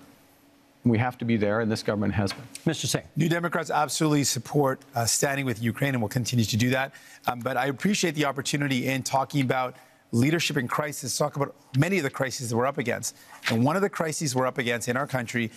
We have to be there, and this government has been. Mr. Singh. New Democrats absolutely support standing with Ukraine, and will continue to do that. But I appreciate the opportunity in talking about leadership in crisis, talk about many of the crises that we're up against. And one of the crises we're up against in our country,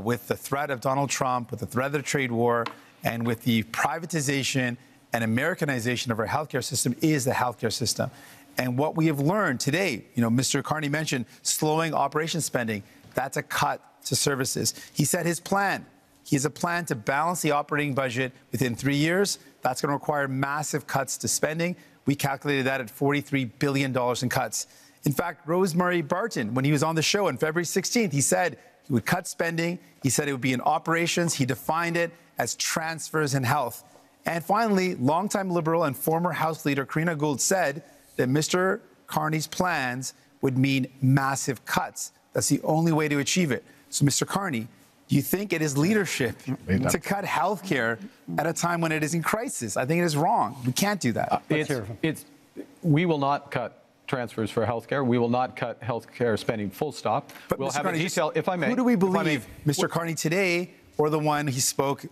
with the threat of Donald Trump, with the threat of the trade war, and with the privatization and Americanization of our healthcare system, is the healthcare system. And what we have learned today, you know, Mr. Carney mentioned slowing operation spending. That's a cut to services. He said his plan. He has a plan to balance the operating budget within 3 years. That's going to require massive cuts to spending. We calculated that at $43 billion in cuts. In fact, Rosemary Barton, when he was on the show on February 16th, he said he would cut spending. He said it would be in operations. He defined it as transfers in health. And finally, longtime Liberal and former House Leader Karina Gould said that Mr. Carney's plans would mean massive cuts. That's the only way to achieve it. So, Mr. Carney, do you think it is leadership to cut health care at a time when it is in crisis? I think it is wrong. We can't do that. We will not cut transfers for health care. We will not cut health care spending, full stop. But we'll Mr. have Carney, a detail, if I may. Who do we believe, Mr. Carney today, or the one he spoke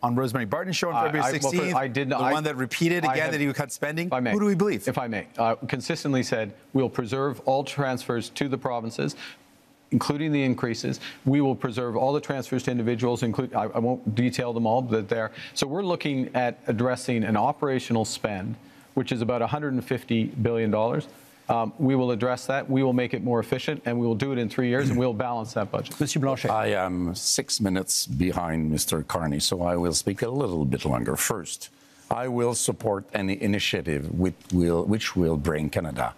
on Rosemary Barton's show on February 16th, the one that repeated again that he would cut spending? Who do we believe? If I may. Consistently said we'll preserve all transfers to the provinces. including the increases. We will preserve all the transfers to individuals, I won't detail them all, but they're. So we're looking at addressing an operational spend, which is about $150 billion. We will address that. We will make it more efficient, and we will do it in 3 years, and we'll balance that budget. Monsieur Blanchet. I am 6 minutes behind Mr. Carney, so I will speak a little bit longer. First, I will support any initiative which will bring Canada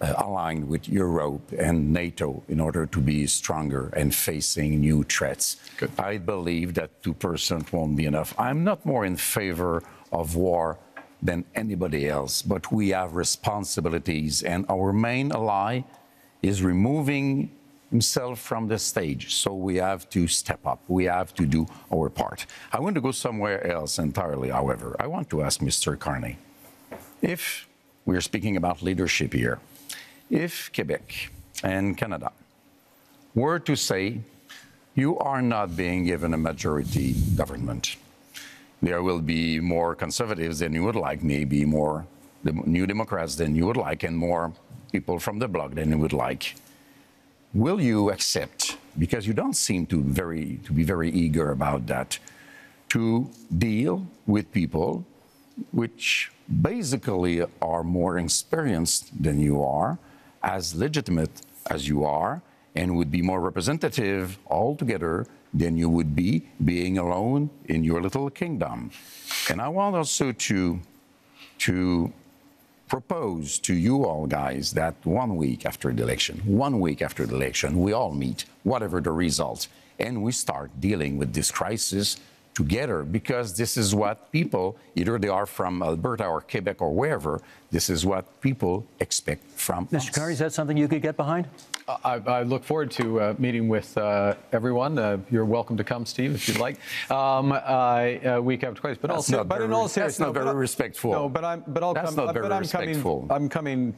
aligned with Europe and NATO in order to be stronger and facing new threats. Good. I believe that 2% won't be enough. I'm not more in favor of war than anybody else, but we have responsibilities, and our main ally is removing himself from the stage. So we have to step up. We have to do our part. I want to go somewhere else entirely, however. I want to ask Mr. Carney, if we're speaking about leadership here, if Quebec and Canada were to say, you are not being given a majority government, there will be more conservatives than you would like, maybe more New Democrats than you would like, and more people from the bloc than you would like. Will you accept, because you don't seem to be very eager about that, to deal with people which basically are more experienced than you are, as legitimate as you are, and would be more representative altogether than you would be being alone in your little kingdom? And I want also to propose to you all guys that 1 week after the election, we all meet, whatever the result, and we start dealing with this crisis together, because this is what people, either they are from Alberta or Quebec or wherever, this is what people expect from us. Mr. Carney, is that something you could get behind? I look forward to meeting with everyone. You're welcome to come, Steve, if you'd like. Week after crisis, but also, but in all seriousness, that's not very respectful. No, but I'll that's come. Not very respectful. I'm coming.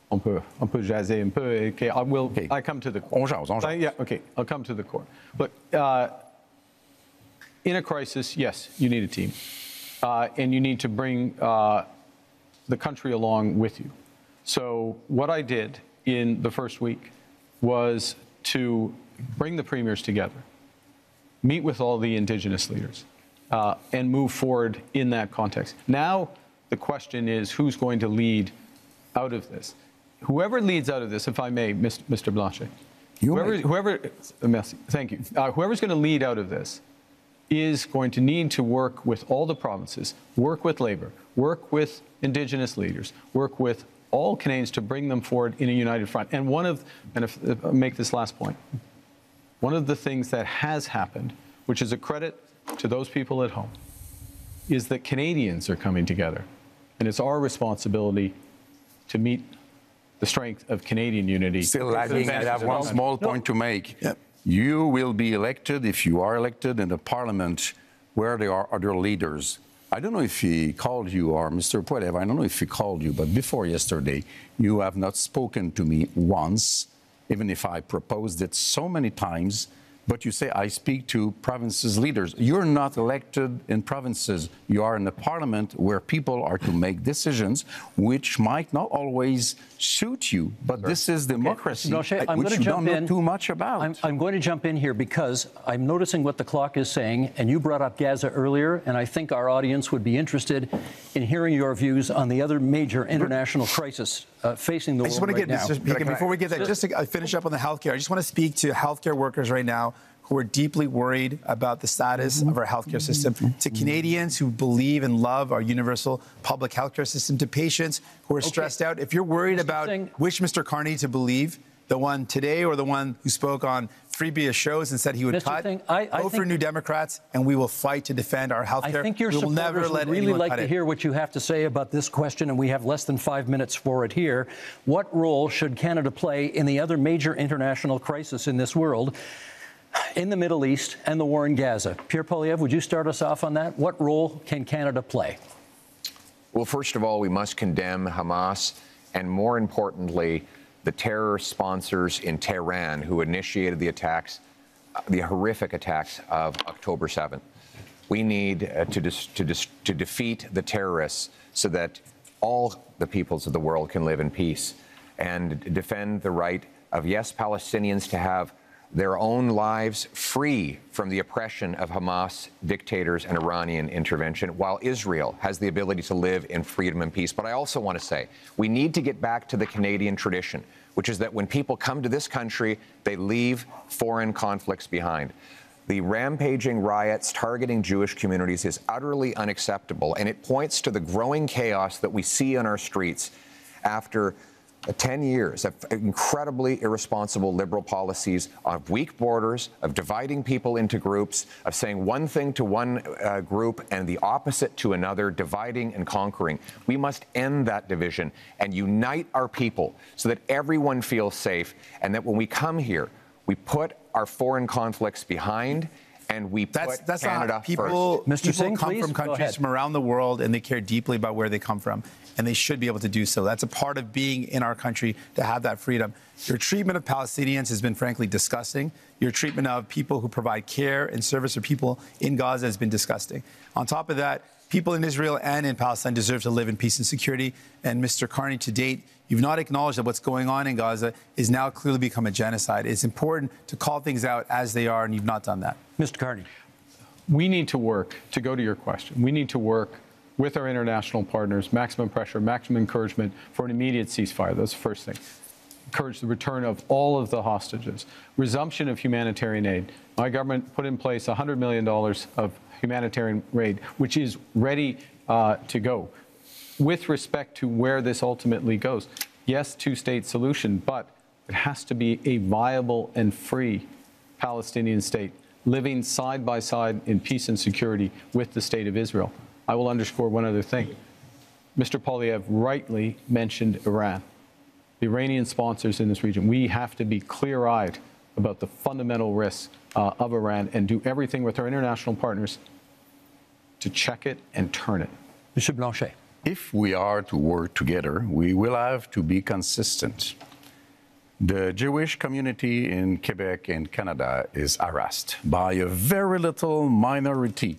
On peut jaser un peu. Okay, I will. Okay. I come to the core. On jase. Yeah. Okay. I'll come to the core. Look, in a crisis, yes, you need a team, and you need to bring the country along with you. So what I did in the first week was to bring the premiers together, meet with all the Indigenous leaders, and move forward in that context. Now the question is, who's going to lead out of this? Whoever leads out of this, if I may, Mr. Blanchet, merci, thank you. Whoever's going to lead out of this is going to need to work with all the provinces, work with Labour, work with Indigenous leaders, work with all Canadians to bring them forward in a united front. And if I'll make this last point, one of the things that has happened, which is a credit to those people at home, is that Canadians are coming together. And it's our responsibility to meet the strength of Canadian unity. Still lagging. I have one small point to make. Yep. You will be elected, if you are elected, in a parliament where there are other leaders. I don't know if he called you, or Mr. Poilievre, I don't know if he called you, but before yesterday, you have not spoken to me once, even if I proposed it so many times. But you say, I speak to provinces' leaders. You're not elected in provinces. You are in a parliament where people are to make decisions which might not always suit you. But this is democracy, Blanchet, which you don't know too much about. I'm going to jump in here because I'm noticing what the clock is saying, and you brought up Gaza earlier, and I think our audience would be interested in hearing your views on the other major international crisis facing the world right now. Before we get that, just to finish up on the healthcare, I just want to speak to healthcare workers right now who are deeply worried about the status of our healthcare system, to Canadians who believe and love our universal public healthcare system, to patients who are stressed out. If you're worried about which Mr. Carney to believe, the one today or the one who spoke on previous shows and said he would cut, vote for New Democrats, and we will fight to defend our health care. I think your supporters would really like to hear what you have to say about this question, and we have less than 5 minutes for it here. What role should Canada play in the other major international crisis in this world, in the Middle East and the war in Gaza? Pierre Poilievre, would you start us off on that? What role can Canada play? Well, first of all, we must condemn Hamas, and more importantly, the terror sponsors in Tehran who initiated the attacks, the horrific attacks of October 7th. We need to defeat the terrorists so that all the peoples of the world can live in peace and defend the right of, yes, Palestinians to have their own lives free from the oppression of Hamas dictators and Iranian intervention, while Israel has the ability to live in freedom and peace. But I also want to say we need to get back to the Canadian tradition, which is that when people come to this country, they leave foreign conflicts behind. The rampaging riots targeting Jewish communities is utterly unacceptable, and it points to the growing chaos that we see on our streets after 10 years of incredibly irresponsible Liberal policies of weak borders, of dividing people into groups, of saying one thing to one group and the opposite to another, dividing and conquering. We must end that division and unite our people so that everyone feels safe, and that when we come here, we put our foreign conflicts behind and we put Canada first. Mr. Singh, come from countries ahead. From around the world, and they care deeply about where they come from, and they should be able to do so. That's a part of being in our country, to have that freedom. Your treatment of Palestinians has been frankly disgusting. Your treatment of people who provide care and service for people in Gaza has been disgusting. On top of that, people in Israel and in Palestine deserve to live in peace and security. And Mr. Carney, to date, you've not acknowledged that what's going on in Gaza is now clearly become a genocide. It's important to call things out as they are, and you've not done that. Mr. Carney. We need to work, to go to your question, we need to work with our international partners, maximum pressure, maximum encouragement for an immediate ceasefire. That's the first thing. Encourage the return of all of the hostages. Resumption of humanitarian aid. My government put in place $100 million of humanitarian aid, which is ready to go. With respect to where this ultimately goes, yes, two-state solution, but it has to be a viable and free Palestinian state, living side by side in peace and security with the state of Israel. I will underscore one other thing. Mr. Poilievre rightly mentioned Iran, the Iranian sponsors in this region. We have to be clear-eyed about the fundamental risks of Iran and do everything with our international partners to check it and turn it. Mr. Blanchet. If we are to work together, we will have to be consistent. The Jewish community in Quebec and Canada is harassed by a very little minority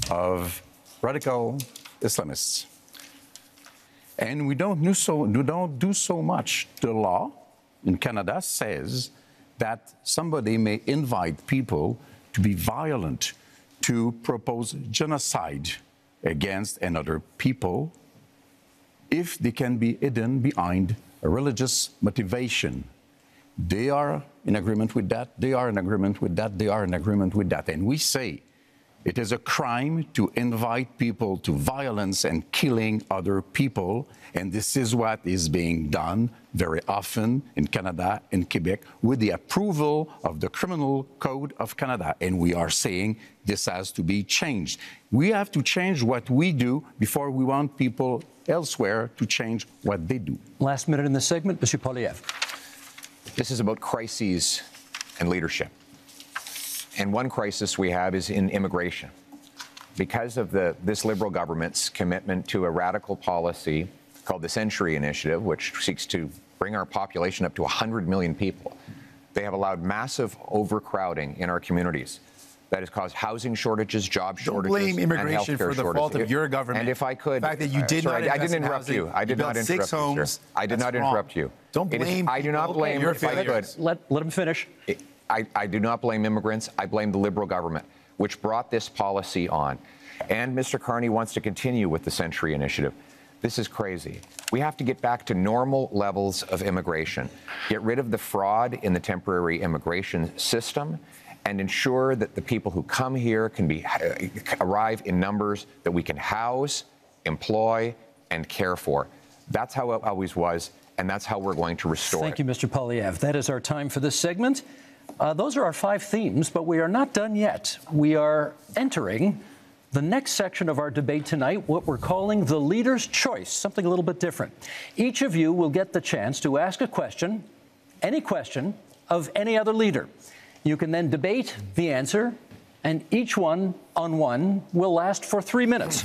of radical Islamists. And we don't do so much. The law in Canada says that somebody may invite people to be violent, to propose genocide against another people, if they can be hidden behind a religious motivation. They are in agreement with that, they are in agreement with that, they are in agreement with that. And we say it is a crime to invite people to violence and killing other people. And this is what is being done very often in Canada and Quebec with the approval of the Criminal Code of Canada. And we are saying this has to be changed. We have to change what we do before we want people elsewhere to change what they do. Last minute in the segment, Mr. Poilievre. This is about crises and leadership. And one crisis we have is in immigration. Because of this Liberal government's commitment to a radical policy called the Century Initiative, which seeks to bring our population up to 100 million people, they have allowed massive overcrowding in our communities. That has caused housing shortages, job shortages, Don't blame immigration and healthcare for the fault of your government. And if I could, the fact that you did not I didn't invest in interrupt housing, you. I did not interrupt 6 homes, you, sir. I did not interrupt you. Don't blame. I do not blame. Your If I could, Let him finish. I do not blame immigrants. I blame the Liberal government, which brought this policy on. And Mr. Carney wants to continue with the Century Initiative. This is crazy. We have to get back to normal levels of immigration, get rid of the fraud in the temporary immigration system, and ensure that the people who come here can arrive in numbers that we can house, employ, and care for. That's how it always was, and that's how we're going to restore Thank you, Mr. Poilievre. That is our time for this segment. Those are our 5 themes, but we are not done yet. We are entering the next section of our debate tonight, what we're calling the leader's choice, something a little bit different. Each of you will get the chance to ask a question, any question, of any other leader. You can then debate the answer, and each one on one will last for 3 minutes.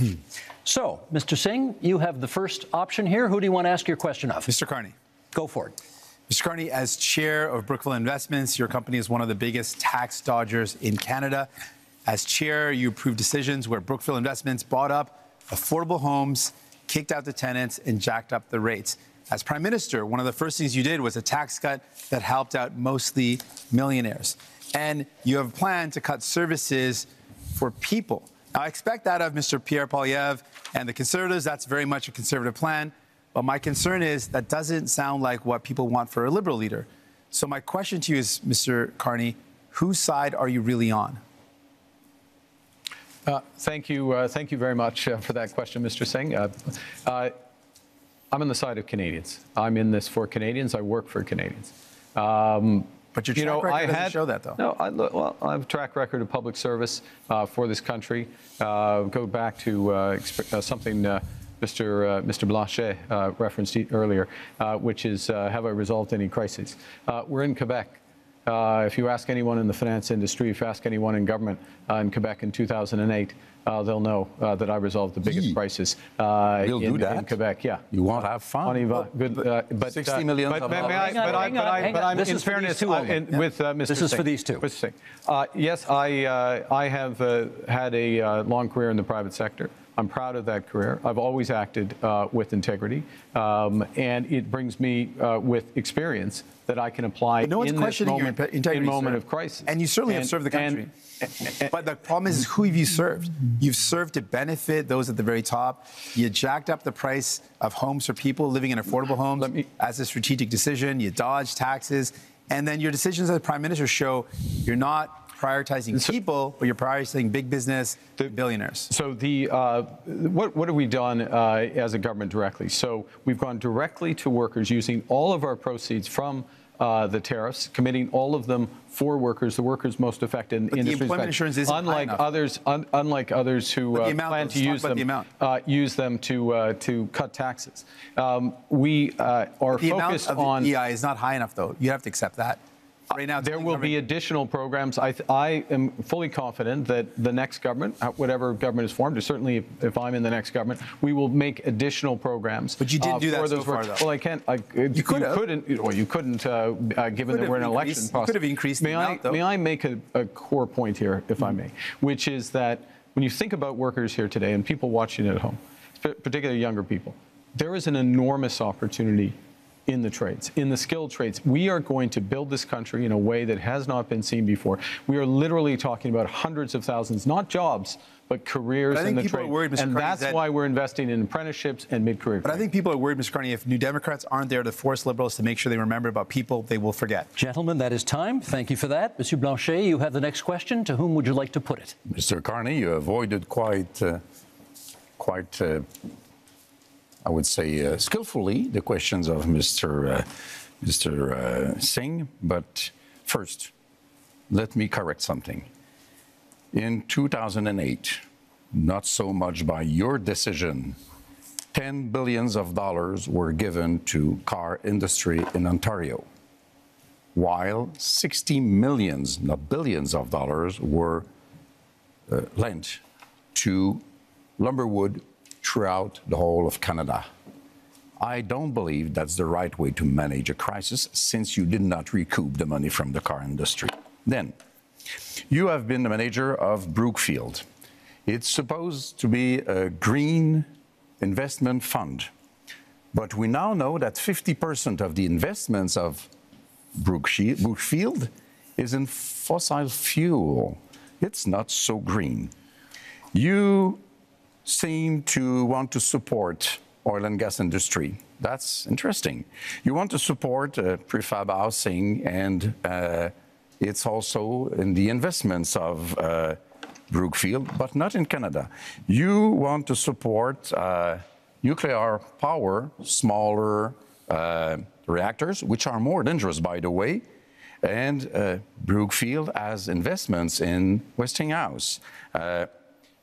So, Mr. Singh, you have the first option here. Who do you want to ask your question of? Mr. Carney. Go for it. Mr. Carney, as chair of Brookfield Investments, your company is one of the biggest tax dodgers in Canada. As chair, you approved decisions where Brookfield Investments bought up affordable homes, kicked out the tenants, and jacked up the rates. As Prime Minister, one of the first things you did was a tax cut that helped out mostly millionaires. And you have a plan to cut services for people. Now, I expect that of Mr. Pierre Poilievre and the Conservatives. That's very much a Conservative plan. But my concern is that doesn't sound like what people want for a Liberal leader. So my question to you is, Mr. Carney, whose side are you really on? Thank you very much for that question, Mr. Singh. I'm on the side of Canadians. I'm in this for Canadians. I work for Canadians. But your track record doesn't show that, though. No, I have a track record of public service for this country. Go back to something Mr. Blanchet referenced earlier, which is have I resolved any crises? We're in Quebec. If you ask anyone in the finance industry, if you ask anyone in government in Quebec in 2008, they'll know that I resolved the biggest crisis in Quebec. Yeah, you won't have fun. But 60 million. But I'm in fairness with Mr. This is for these two. Yes, I have had a long career in the private sector. I'm proud of that career. I've always acted with integrity, and it brings me with experience that I can apply in this moment of crisis. And you certainly have served the country. But the problem is, who have you served? You've served to benefit those at the very top. You jacked up the price of homes for people living in affordable homes as a strategic decision. You dodged taxes. And then your decisions as Prime Minister show you're not prioritizing people, but you're prioritizing big business, billionaires. So what have we done as a government directly? So we've gone directly to workers using all of our proceeds from the tariffs, committing all of them for workers, the workers most affected in industries. The employment insurance isn't unlike others who plan to use them to cut taxes. We are focused on the EI is not high enough, though. You have to accept that. Right now, there will be additional programs. I am fully confident that the next government, whatever government is formed, or certainly if I'm in the next government, we will make additional programs. But you didn't do that so far, though. Well, I can't. You couldn't. Well, you couldn't, given that we're in an election process. You could have increased the amount, though. May I make a core point here, if I may, which is that when you think about workers here today and people watching at home, particularly younger people, there is an enormous opportunity in the trades, in the skilled trades. We are going to build this country in a way that has not been seen before. We are literally talking about hundreds of thousands, not jobs, but careers in the trade. And that's why we're investing in apprenticeships and mid-career. But I think people are worried, Mr. Carney, if New Democrats aren't there to force Liberals to make sure they remember about people they will forget. Gentlemen, that is time. Thank you for that. Monsieur Blanchet, you have the next question. To whom would you like to put it? Mr. Carney, you avoided quite I would say, skillfully the questions of Mr. Singh. But first, let me correct something. In 2008, not so much by your decision, $10 billion were given to car industry in Ontario, while 60 millions, not billions of dollars, were lent to lumberwood throughout the whole of Canada. I don't believe that's the right way to manage a crisis, since you did not recoup the money from the car industry. Then, you have been the manager of Brookfield. It's supposed to be a green investment fund, but we now know that 50% of the investments of Brookfield is in fossil fuel. It's not so green. You seem to want to support oil and gas industry. That's interesting. You want to support prefab housing, and it's also in the investments of Brookfield, but not in Canada. You want to support nuclear power, smaller reactors, which are more dangerous, by the way, and Brookfield has investments in Westinghouse.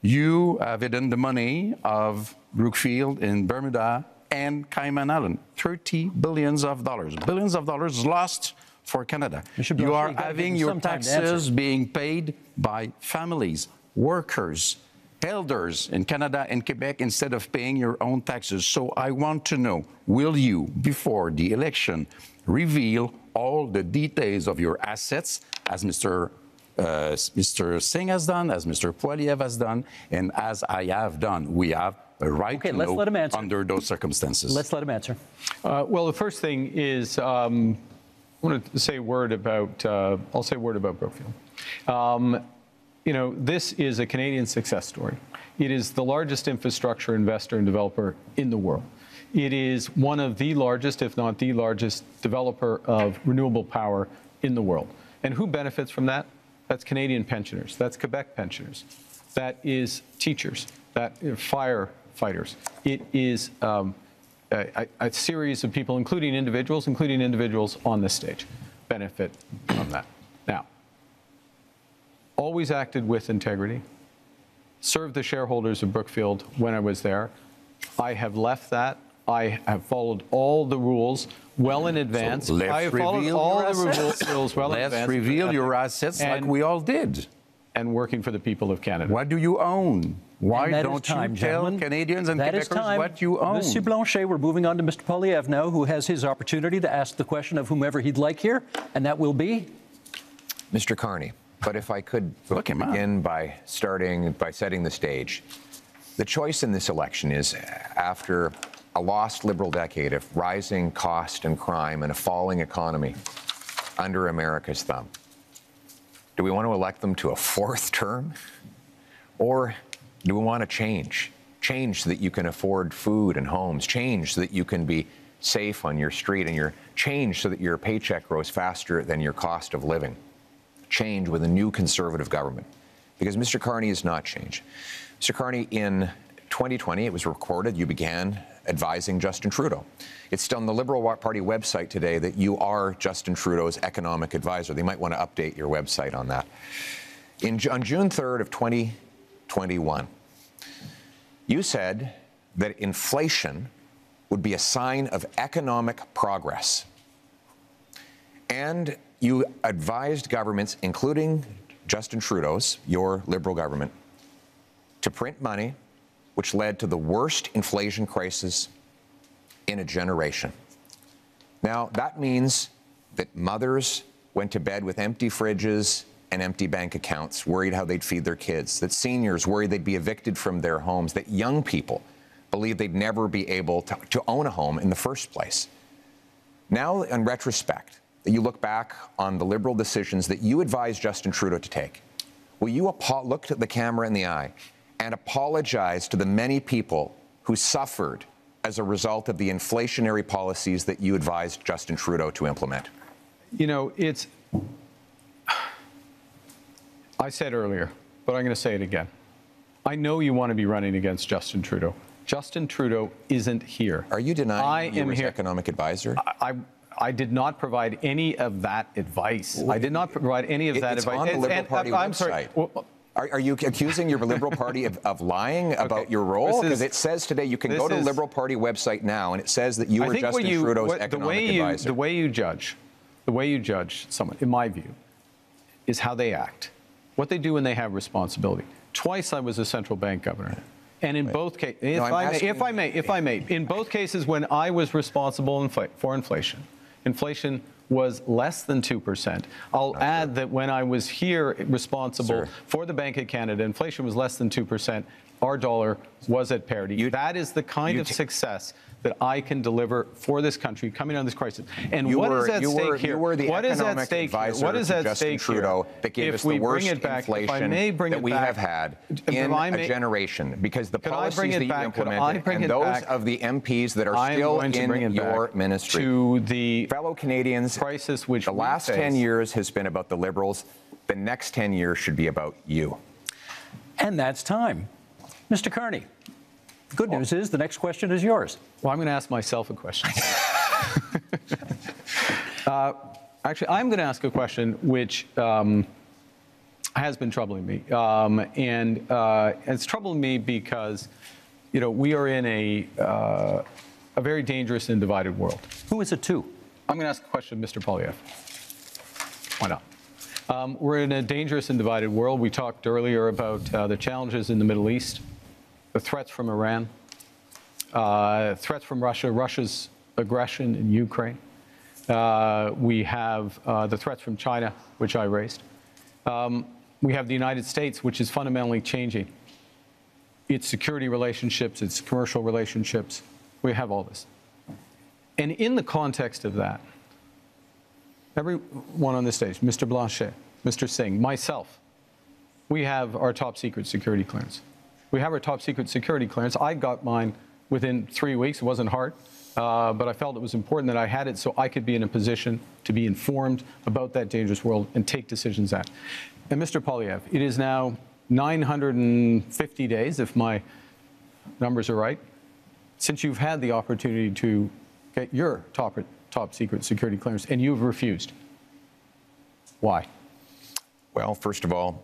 You have hidden the money of Brookfield in Bermuda and Cayman Island, $30 billion. Billions of dollars lost for Canada. You are having your taxes being paid by families, workers, elders in Canada and Quebec instead of paying your own taxes. So I want to know, will you, before the election, reveal all the details of your assets, as Mr. Singh has done, as Mr. Poilievre has done, and as I have done? We have a right Okay, to let's know let him answer. under those circumstances. Let's let him answer. Well, the first thing is I want to say a word about. I'll say a word about Brookfield. You know, this is a Canadian success story. It is the largest infrastructure investor and developer in the world. It is one of the largest, if not the largest, developer of renewable power in the world. And who benefits from that? That's Canadian pensioners. That's Quebec pensioners. That is teachers. That firefighters. It is a series of people, including individuals on this stage, benefit from that. Now, always acted with integrity, served the shareholders of Brookfield when I was there. I have left that. I have followed all the rules well in advance. So I have followed all the rules well in advance. Let's reveal your assets like we all did. And working for the people of Canada. What do you own? Why don't you tell gentlemen. Canadians and Quebecers what you own? Monsieur Blanchet, we're moving on to Mr. Poilievre now, who has his opportunity to ask the question of whomever he'd like here, and that will be? Mr. Carney, but if I could begin by setting the stage. The choice in this election is, after a lost Liberal decade of rising cost and crime and a falling economy under America's thumb, do we want to elect them to a fourth term? Or do we want to change? Change so that you can afford food and homes. Change so that you can be safe on your street, and change so that your paycheck grows faster than your cost of living. Change with a new Conservative government. Because Mr. Carney is not change. Mr. Carney, in 2020, it was recorded, you began advising Justin Trudeau. It's still on the Liberal Party website today that you are Justin Trudeau's economic advisor. They might want to update your website on that. On June 3rd of 2021, you said that inflation would be a sign of economic progress. And you advised governments, including Justin Trudeau's, your Liberal government, to print money, which led to the worst inflation crisis in a generation. Now, that means that mothers went to bed with empty fridges and empty bank accounts, worried how they'd feed their kids, that seniors worried they'd be evicted from their homes, that young people believed they'd never be able to own a home in the first place. Now, in retrospect, that you look back on the Liberal decisions that you advised Justin Trudeau to take, will you look at the camera in the eye and apologize to the many people who suffered as a result of the inflationary policies that you advised Justin Trudeau to implement? You know, I said earlier, but I'm going to say it again. I know you want to be running against Justin Trudeau. Justin Trudeau isn't here. Are you denying you were his economic advisor? I did not provide any of that advice. I did not provide any of that advice. It's on the Liberal Party website. Well, are you accusing your Liberal Party of lying about your role? Because it says today you can go to the Liberal Party website now, and it says that you were Justin Trudeau's economic advisor. The way you judge someone, in my view, is how they act, what they do when they have responsibility. Twice I was a central bank governor. And in both cases, if I may, in both cases when I was responsible for inflation, inflation was less than 2%. I'll add that when I was here responsible for the Bank of Canada, inflation was less than 2%. Our dollar was at parity. That is the kind of success that I can deliver for this country coming out of this crisis. And what is at stake here? What is at stake here? What is at stake here? That gave us the worst inflation that we have had in a generation, because the policies that you implemented and those of the MPs that are still in your ministry. To the fellow Canadians, crisis which the last 10 years has been about the Liberals. The next 10 years should be about you. And that's time. Mr. Carney, good news is the next question is yours. Well, I'm going to ask myself a question. Actually, I'm going to ask a question which has been troubling me. And it's troubling me because, you know, we are in a very dangerous and divided world. Who is it to? I'm going to ask a question of Mr. Poilievre. Why not? We're in a dangerous and divided world. We talked earlier about the challenges in the Middle East, the threats from Iran, threats from Russia, Russia's aggression in Ukraine. We have the threats from China, which I raised. We have the United States, which is fundamentally changing. its security relationships, its commercial relationships. We have all this. And in the context of that, everyone on this stage, Mr. Blanchet, Mr. Singh, myself, we have our top secret security clearance. We have our top secret security clearance. I got mine within 3 weeks. It wasn't hard, but I felt it was important that I had it so I could be in a position to be informed about that dangerous world and take decisions at. And Mr. Poilievre, it is now 950 days, if my numbers are right, since you've had the opportunity to get your top secret security clearance, and you've refused. Why? Well, first of all,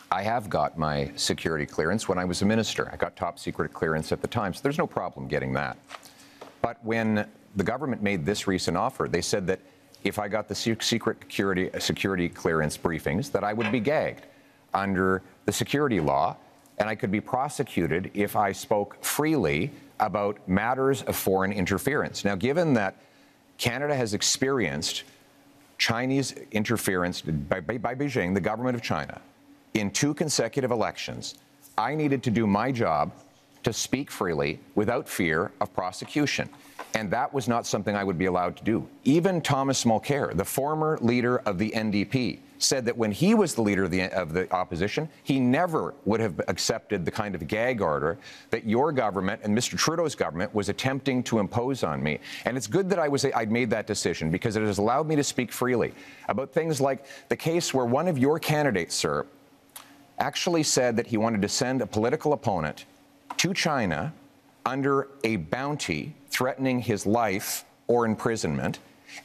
I have got my security clearance when I was a minister. I got top secret clearance at the time, so there's no problem getting that. But when the government made this recent offer, they said that if I got the secret security clearance briefings, that I would be gagged under the security law, and I could be prosecuted if I spoke freely about matters of foreign interference. Now, given that Canada has experienced Chinese interference by Beijing, the government of China, in 2 consecutive elections, I needed to do my job to speak freely without fear of prosecution. And that was not something I would be allowed to do. Even Thomas Mulcair, the former leader of the NDP, said that when he was the leader of the opposition, he never would have accepted the kind of gag order that your government and Mr. Trudeau's government was attempting to impose on me. And it's good that I'd made that decision, because it has allowed me to speak freely about things like the case where one of your candidates, sir, actually said that he wanted to send a political opponent to China under a bounty threatening his life or imprisonment,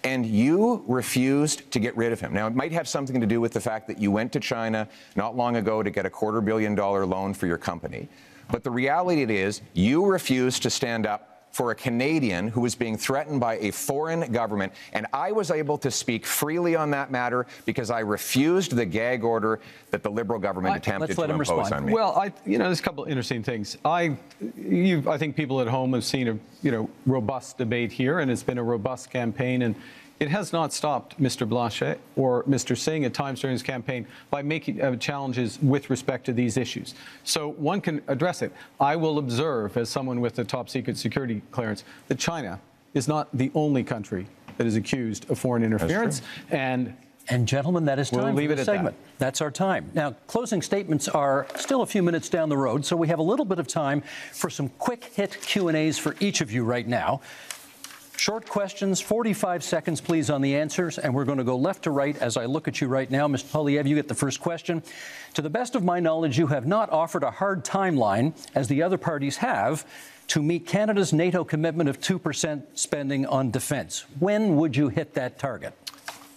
and you refused to get rid of him. Now, it might have something to do with the fact that you went to China not long ago to get a $250 million loan for your company. But the reality is you refused to stand up for a Canadian who was being threatened by a foreign government. And I was able to speak freely on that matter because I refused the gag order that the Liberal government attempted to impose on me. Well, there's a couple of interesting things. I think people at home have seen a robust debate here, and it's been a robust campaign, and it has not stopped Mr. Blanchet or Mr. Singh at times during his campaign by making challenges with respect to these issues. So one can address it. I will observe, as someone with the top secret security clearance, that China is not the only country that is accused of foreign interference. And gentlemen, that is time for this segment. That's our time. Now, closing statements are still a few minutes down the road, so we have a little bit of time for some quick hit Q&As for each of you right now. Short questions, 45 seconds, please, on the answers, and we're going to go left to right as I look at you right now. Mr. Poilievre, you get the first question. To the best of my knowledge, you have not offered a hard timeline, as the other parties have, to meet Canada's NATO commitment of 2% spending on defence. When would you hit that target?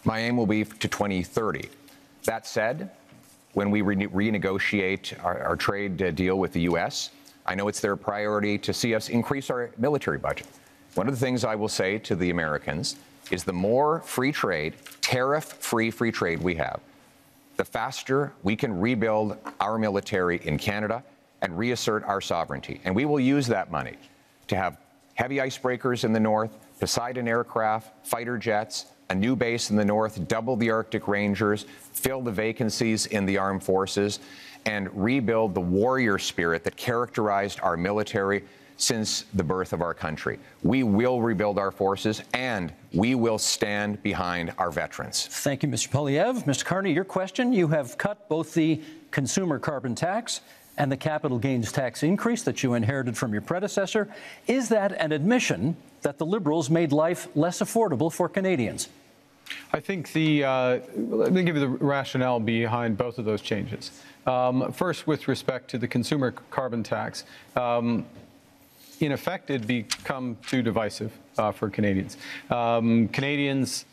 My aim will be to 2030. That said, when we renegotiate our trade deal with the U.S., I know it's their priority to see us increase our military budget. One of the things I will say to the Americans is the more free trade, tariff-free free trade we have, the faster we can rebuild our military in Canada and reassert our sovereignty. And we will use that money to have heavy icebreakers in the north, Poseidon aircraft, fighter jets, a new base in the north, double the Arctic Rangers, fill the vacancies in the armed forces, and rebuild the warrior spirit that characterized our military since the birth of our country. We will rebuild our forces, and we will stand behind our veterans. Thank you, Mr. Poilievre. Mr. Carney, your question. You have cut both the consumer carbon tax and the capital gains tax increase that you inherited from your predecessor. Is that an admission that the Liberals made life less affordable for Canadians? I think let me give you the rationale behind both of those changes. First, with respect to the consumer carbon tax, in effect, it'd become too divisive for Canadians. Canadians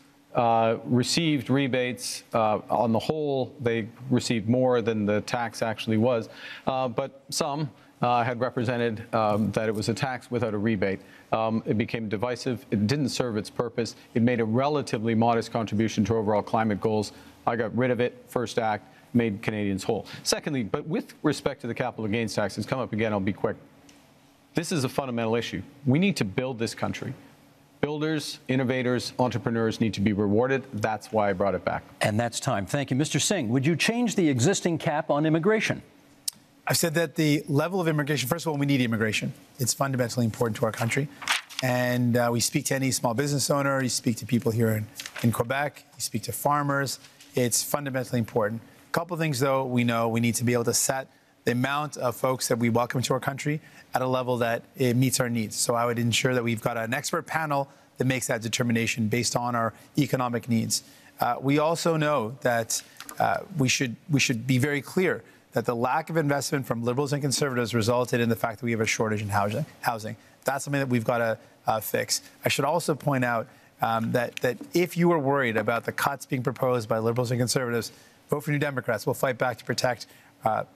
received rebates. On the whole, they received more than the tax actually was. But some had represented that it was a tax without a rebate. It became divisive. It didn't serve its purpose. It made a relatively modest contribution to overall climate goals. I got rid of it. First act made Canadians whole. Secondly, but with respect to the capital gains tax, it's come up again. I'll be quick. This is a fundamental issue. We need to build this country. Builders, innovators, entrepreneurs need to be rewarded. That's why I brought it back. And that's time. Thank you. Mr. Singh, would you change the existing cap on immigration? I've said that the level of immigration, first of all, we need immigration. It's fundamentally important to our country. And we speak to any small business owner, you speak to people here in Quebec, you speak to farmers. It's fundamentally important. A couple of things, though, we know we need to be able to set the amount of folks that we welcome to our country at a level that it meets our needs. So I would ensure that we've got an expert panel that makes that determination based on our economic needs. We also know that we should be very clear that the lack of investment from Liberals and Conservatives resulted in the fact that we have a shortage in housing. That's something that we've got to fix. I should also point out that if you are worried about the cuts being proposed by Liberals and Conservatives, vote for New Democrats. We'll fight back to protect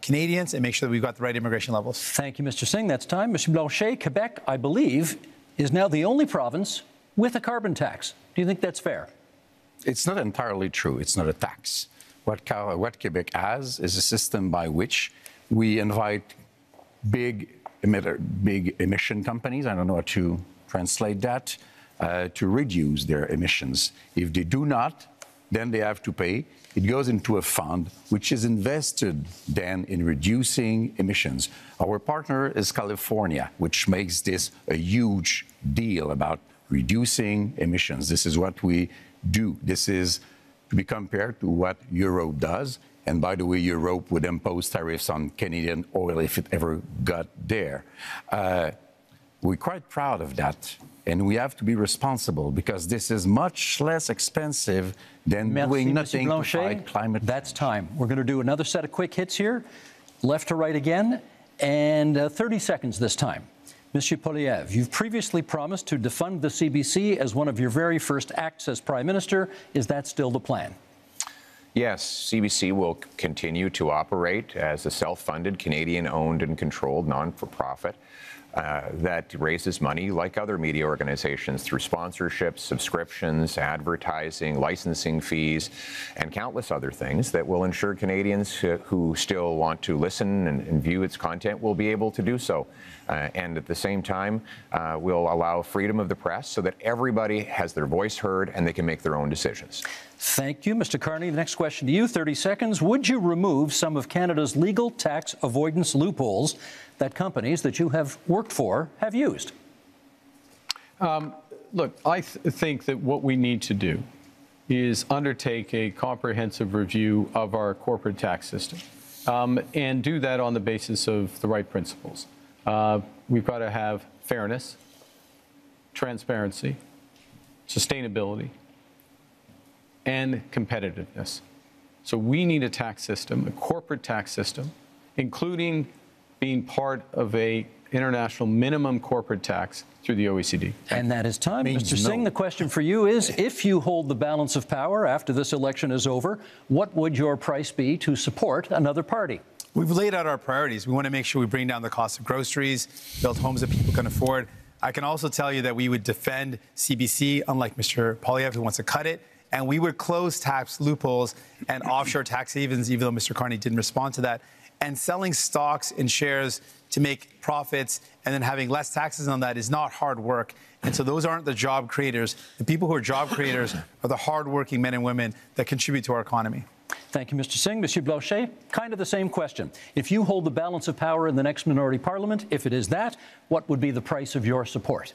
Canadians and make sure that we've got the right immigration levels. Thank you, Mr. Singh. That's time. Mr. Blanchet, Quebec, I believe, is now the only province with a carbon tax. Do you think that's fair? It's not entirely true. It's not a tax. What Quebec has is a system by which we invite big emission companies, I don't know how to translate that, to reduce their emissions. If they do not, then they have to pay. It goes into a fund which is invested then in reducing emissions. Our partner is California, which makes this a huge deal about reducing emissions. This is what we do. This is to be compared to what Europe does. And by the way, Europe would impose tariffs on Canadian oil if it ever got there. We're quite proud of that. And we have to be responsible because this is much less expensive than doing nothing to fight climate change. That's time. We're going to do another set of quick hits here, left to right again, and 30 seconds this time. Monsieur Poilievre, you've previously promised to defund the CBC as one of your very first acts as Prime Minister. Is that still the plan? Yes, CBC will continue to operate as a self-funded, Canadian-owned and controlled non-for-profit that raises money like other media organizations through sponsorships, subscriptions, advertising, licensing fees, and countless other things that will ensure Canadians who still want to listen and view its content will be able to do so. And at the same time, we'll allow freedom of the press so that everybody has their voice heard and they can make their own decisions. Thank you, Mr. Carney. The next question to you, 30 seconds. Would you remove some of Canada's legal tax avoidance loopholes that companies that you have worked for have used? Look, I think that what we need to do is undertake a comprehensive review of our corporate tax system and do that on the basis of the right principles. We've got to have fairness, transparency, sustainability, and competitiveness. So we need a tax system, a corporate tax system, including being part of a international minimum corporate tax through the OECD. And that is time. Mr. Singh, the question for you is, if you hold the balance of power after this election is over, what would your price be to support another party? We've laid out our priorities. We want to make sure we bring down the cost of groceries, build homes that people can afford. I can also tell you that we would defend CBC, unlike Mr. Poilievre, who wants to cut it. And we would close tax loopholes and offshore tax havens, even though Mr. Carney didn't respond to that. And selling stocks and shares to make profits and then having less taxes on that is not hard work. And so those aren't the job creators. The people who are job creators are the hardworking men and women that contribute to our economy. Thank you, Mr. Singh. Monsieur Blanchet, kind of the same question. If you hold the balance of power in the next minority parliament, if it is that, what would be the price of your support?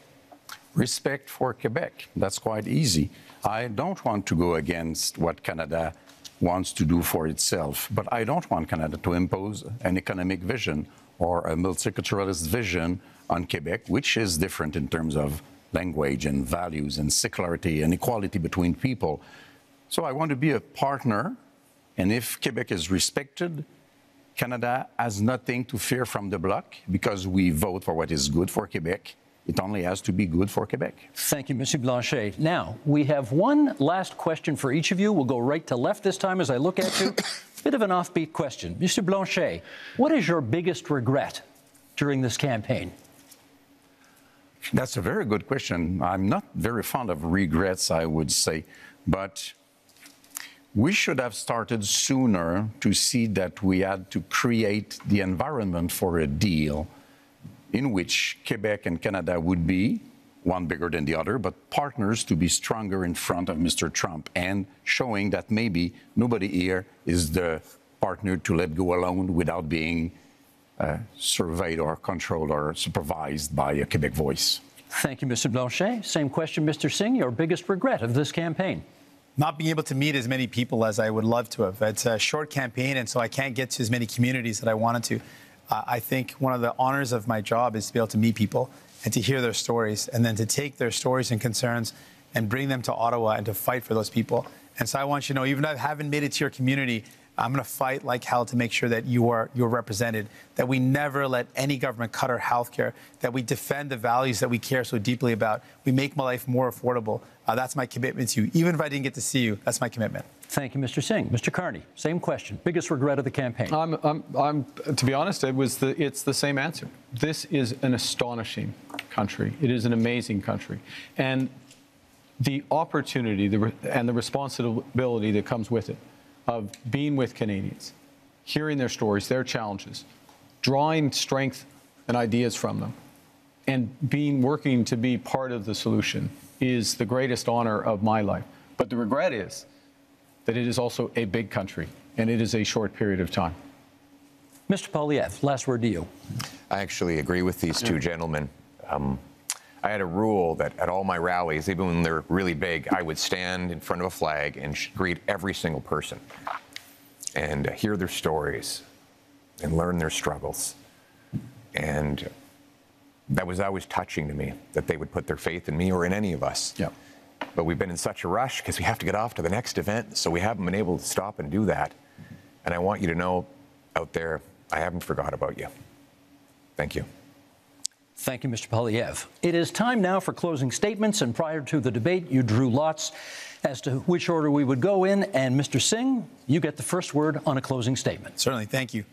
Respect for Quebec. That's quite easy. I don't want to go against what Canada wants to do for itself, but I don't want Canada to impose an economic vision or a multiculturalist vision on Quebec, which is different in terms of language and values and secularity and equality between people. So I want to be a partner, and if Quebec is respected, Canada has nothing to fear from the bloc because we vote for what is good for Quebec. It only has to be good for Quebec. Thank you, Monsieur Blanchet. Now, we have one last question for each of you. We'll go right to left this time as I look at you. Bit of an offbeat question. Monsieur Blanchet, what is your biggest regret during this campaign? That's a very good question. I'm not very fond of regrets, I would say, but we should have started sooner to see that we had to create the environment for a deal in which Quebec and Canada would be, one bigger than the other, but partners to be stronger in front of Mr. Trump and showing that maybe nobody here is the partner to let go alone without being surveyed or controlled or supervised by a Quebec voice. Thank you, Mr. Blanchet. Same question, Mr. Singh. Your biggest regret of this campaign? Not being able to meet as many people as I would love to have. It's a short campaign, and so I can't get to as many communities that I wanted to. I think one of the honors of my job is to be able to meet people and to hear their stories, and then to take their stories and concerns and bring them to Ottawa and to fight for those people. And so I want you to know, even if I haven't made it to your community, I'm going to fight like hell to make sure that you're represented, that we never let any government cut our health care, that we defend the values that we care so deeply about. We make my life more affordable. That's my commitment to you. Even if I didn't get to see you, that's my commitment. Thank you, Mr. Singh. Mr. Carney, same question. Biggest regret of the campaign? To be honest, it's the same answer. This is an astonishing country. It is an amazing country. And the opportunity and the responsibility that comes with it, of being with Canadians, hearing their stories, their challenges, drawing strength and ideas from them, and working to be part of the solution is the greatest honor of my life. But the regret is that it is also a big country, and it is a short period of time. Mr. Poilievre, last word to you. I actually agree with these two gentlemen. I had a rule that at all my rallies, even when they're really big, I would stand in front of a flag and greet every single person and hear their stories and learn their struggles. And that was always touching to me, that they would put their faith in me or in any of us. Yeah. But we've been in such a rush because we have to get off to the next event, so we haven't been able to stop and do that. And I want you to know out there, I haven't forgot about you. Thank you. Thank you, Mr. Poilievre. It is time now for closing statements, and prior to the debate, you drew lots as to which order we would go in. And Mr. Singh, you get the first word on a closing statement. Certainly, thank you.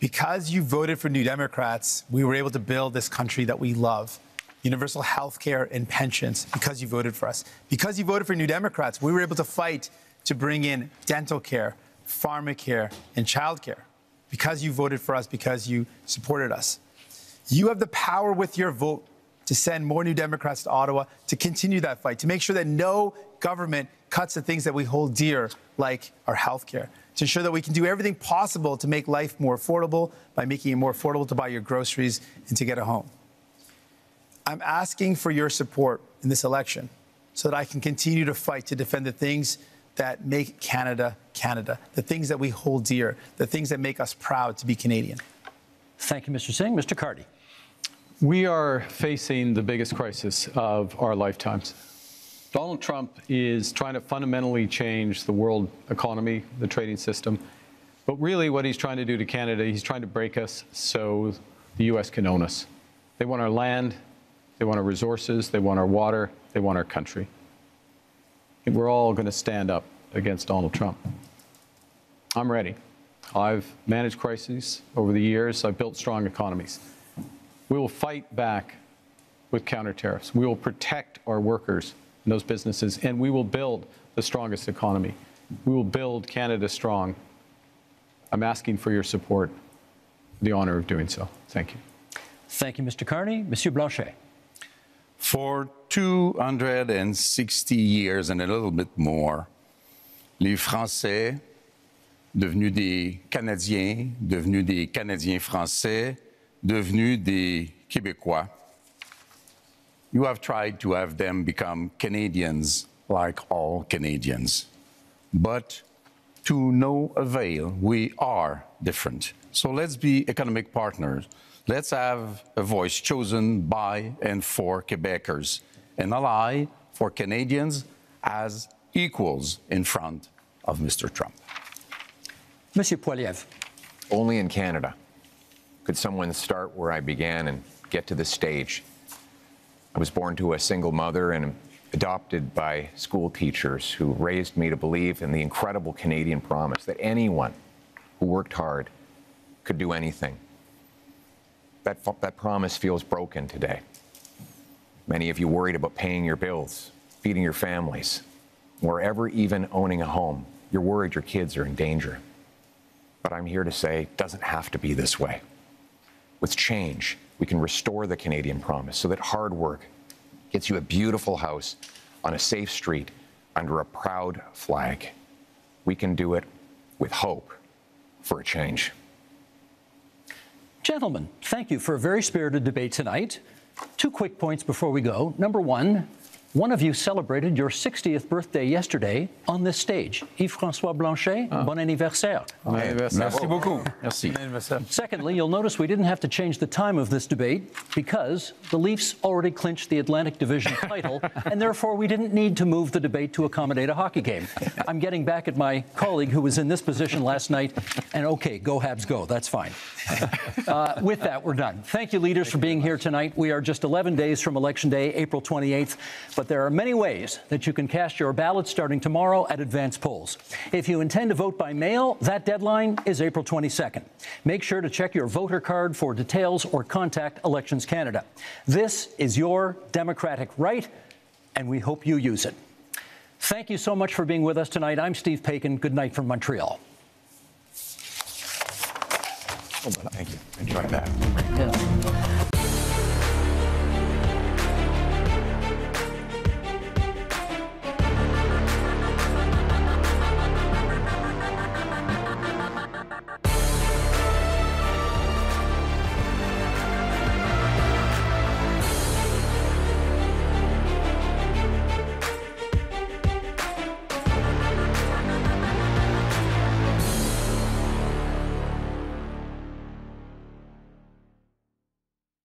Because you voted for New Democrats, we were able to build this country that we love. Universal health care and pensions, because you voted for us. Because you voted for New Democrats, we were able to fight to bring in dental care, pharmacare, and childcare. Because you voted for us, because you supported us. You have the power with your vote to send more New Democrats to Ottawa, to continue that fight, to make sure that no government cuts the things that we hold dear, like our health care, to ensure that we can do everything possible to make life more affordable by making it more affordable to buy your groceries and to get a home. I'm asking for your support in this election so that I can continue to fight to defend the things that make Canada, Canada, the things that we hold dear, the things that make us proud to be Canadian. Thank you, Mr. Singh. Mr. Carney. We are facing the biggest crisis of our lifetimes. Donald Trump is trying to fundamentally change the world economy, the trading system. But really what he's trying to do to Canada, he's trying to break us so the U.S. can own us. They want our land, they want our resources, they want our water, they want our country. And we're all going to stand up against Donald Trump. I'm ready. I've managed crises over the years. I've built strong economies. We will fight back with counter tariffs. We will protect our workers and those businesses, and we will build the strongest economy. We will build Canada strong. I'm asking for your support, the honor of doing so. Thank you. Thank you, Mr. Carney. Monsieur Blanchet. For 260 years and a little bit more, les Français, devenus des Canadiens, devenus des Canadiens français, devenus des Québécois. You have tried to have them become Canadians like all Canadians. But to no avail, we are different. So let's be economic partners. Let's have a voice chosen by and for Quebecers, an ally for Canadians as equals in front of Mr. Trump. Monsieur Poilievre. Only in Canada could someone start where I began and get to this stage. I was born to a single mother and adopted by school teachers who raised me to believe in the incredible Canadian promise that anyone who worked hard could do anything. That promise feels broken today. Many of you worried about paying your bills, feeding your families, or ever even owning a home. You're worried your kids are in danger. But I'm here to say it doesn't have to be this way. With change, we can restore the Canadian promise so that hard work gets you a beautiful house on a safe street under a proud flag. We can do it with hope for a change. Gentlemen, thank you for a very spirited debate tonight. 2 quick points before we go. Number one of you celebrated your 60th birthday yesterday on this stage. Yves-François Blanchet, bon anniversaire. Merci beaucoup. Merci. Secondly, you'll notice we didn't have to change the time of this debate because the Leafs already clinched the Atlantic Division title, and therefore we didn't need to move the debate to accommodate a hockey game. I'm getting back at my colleague who was in this position last night, and okay, go Habs go, that's fine. With that, we're done. Thank you, leaders, for being here tonight. We are just 11 days from Election Day, April 28th, but there are many ways that you can cast your ballot starting tomorrow at advance polls. If you intend to vote by mail, that deadline is April 22nd. Make sure to check your voter card for details or contact Elections Canada. This is your democratic right, and we hope you use it. Thank you so much for being with us tonight. I'm Steve Paikin. Good night from Montreal. Thank you. Enjoy that. Yeah.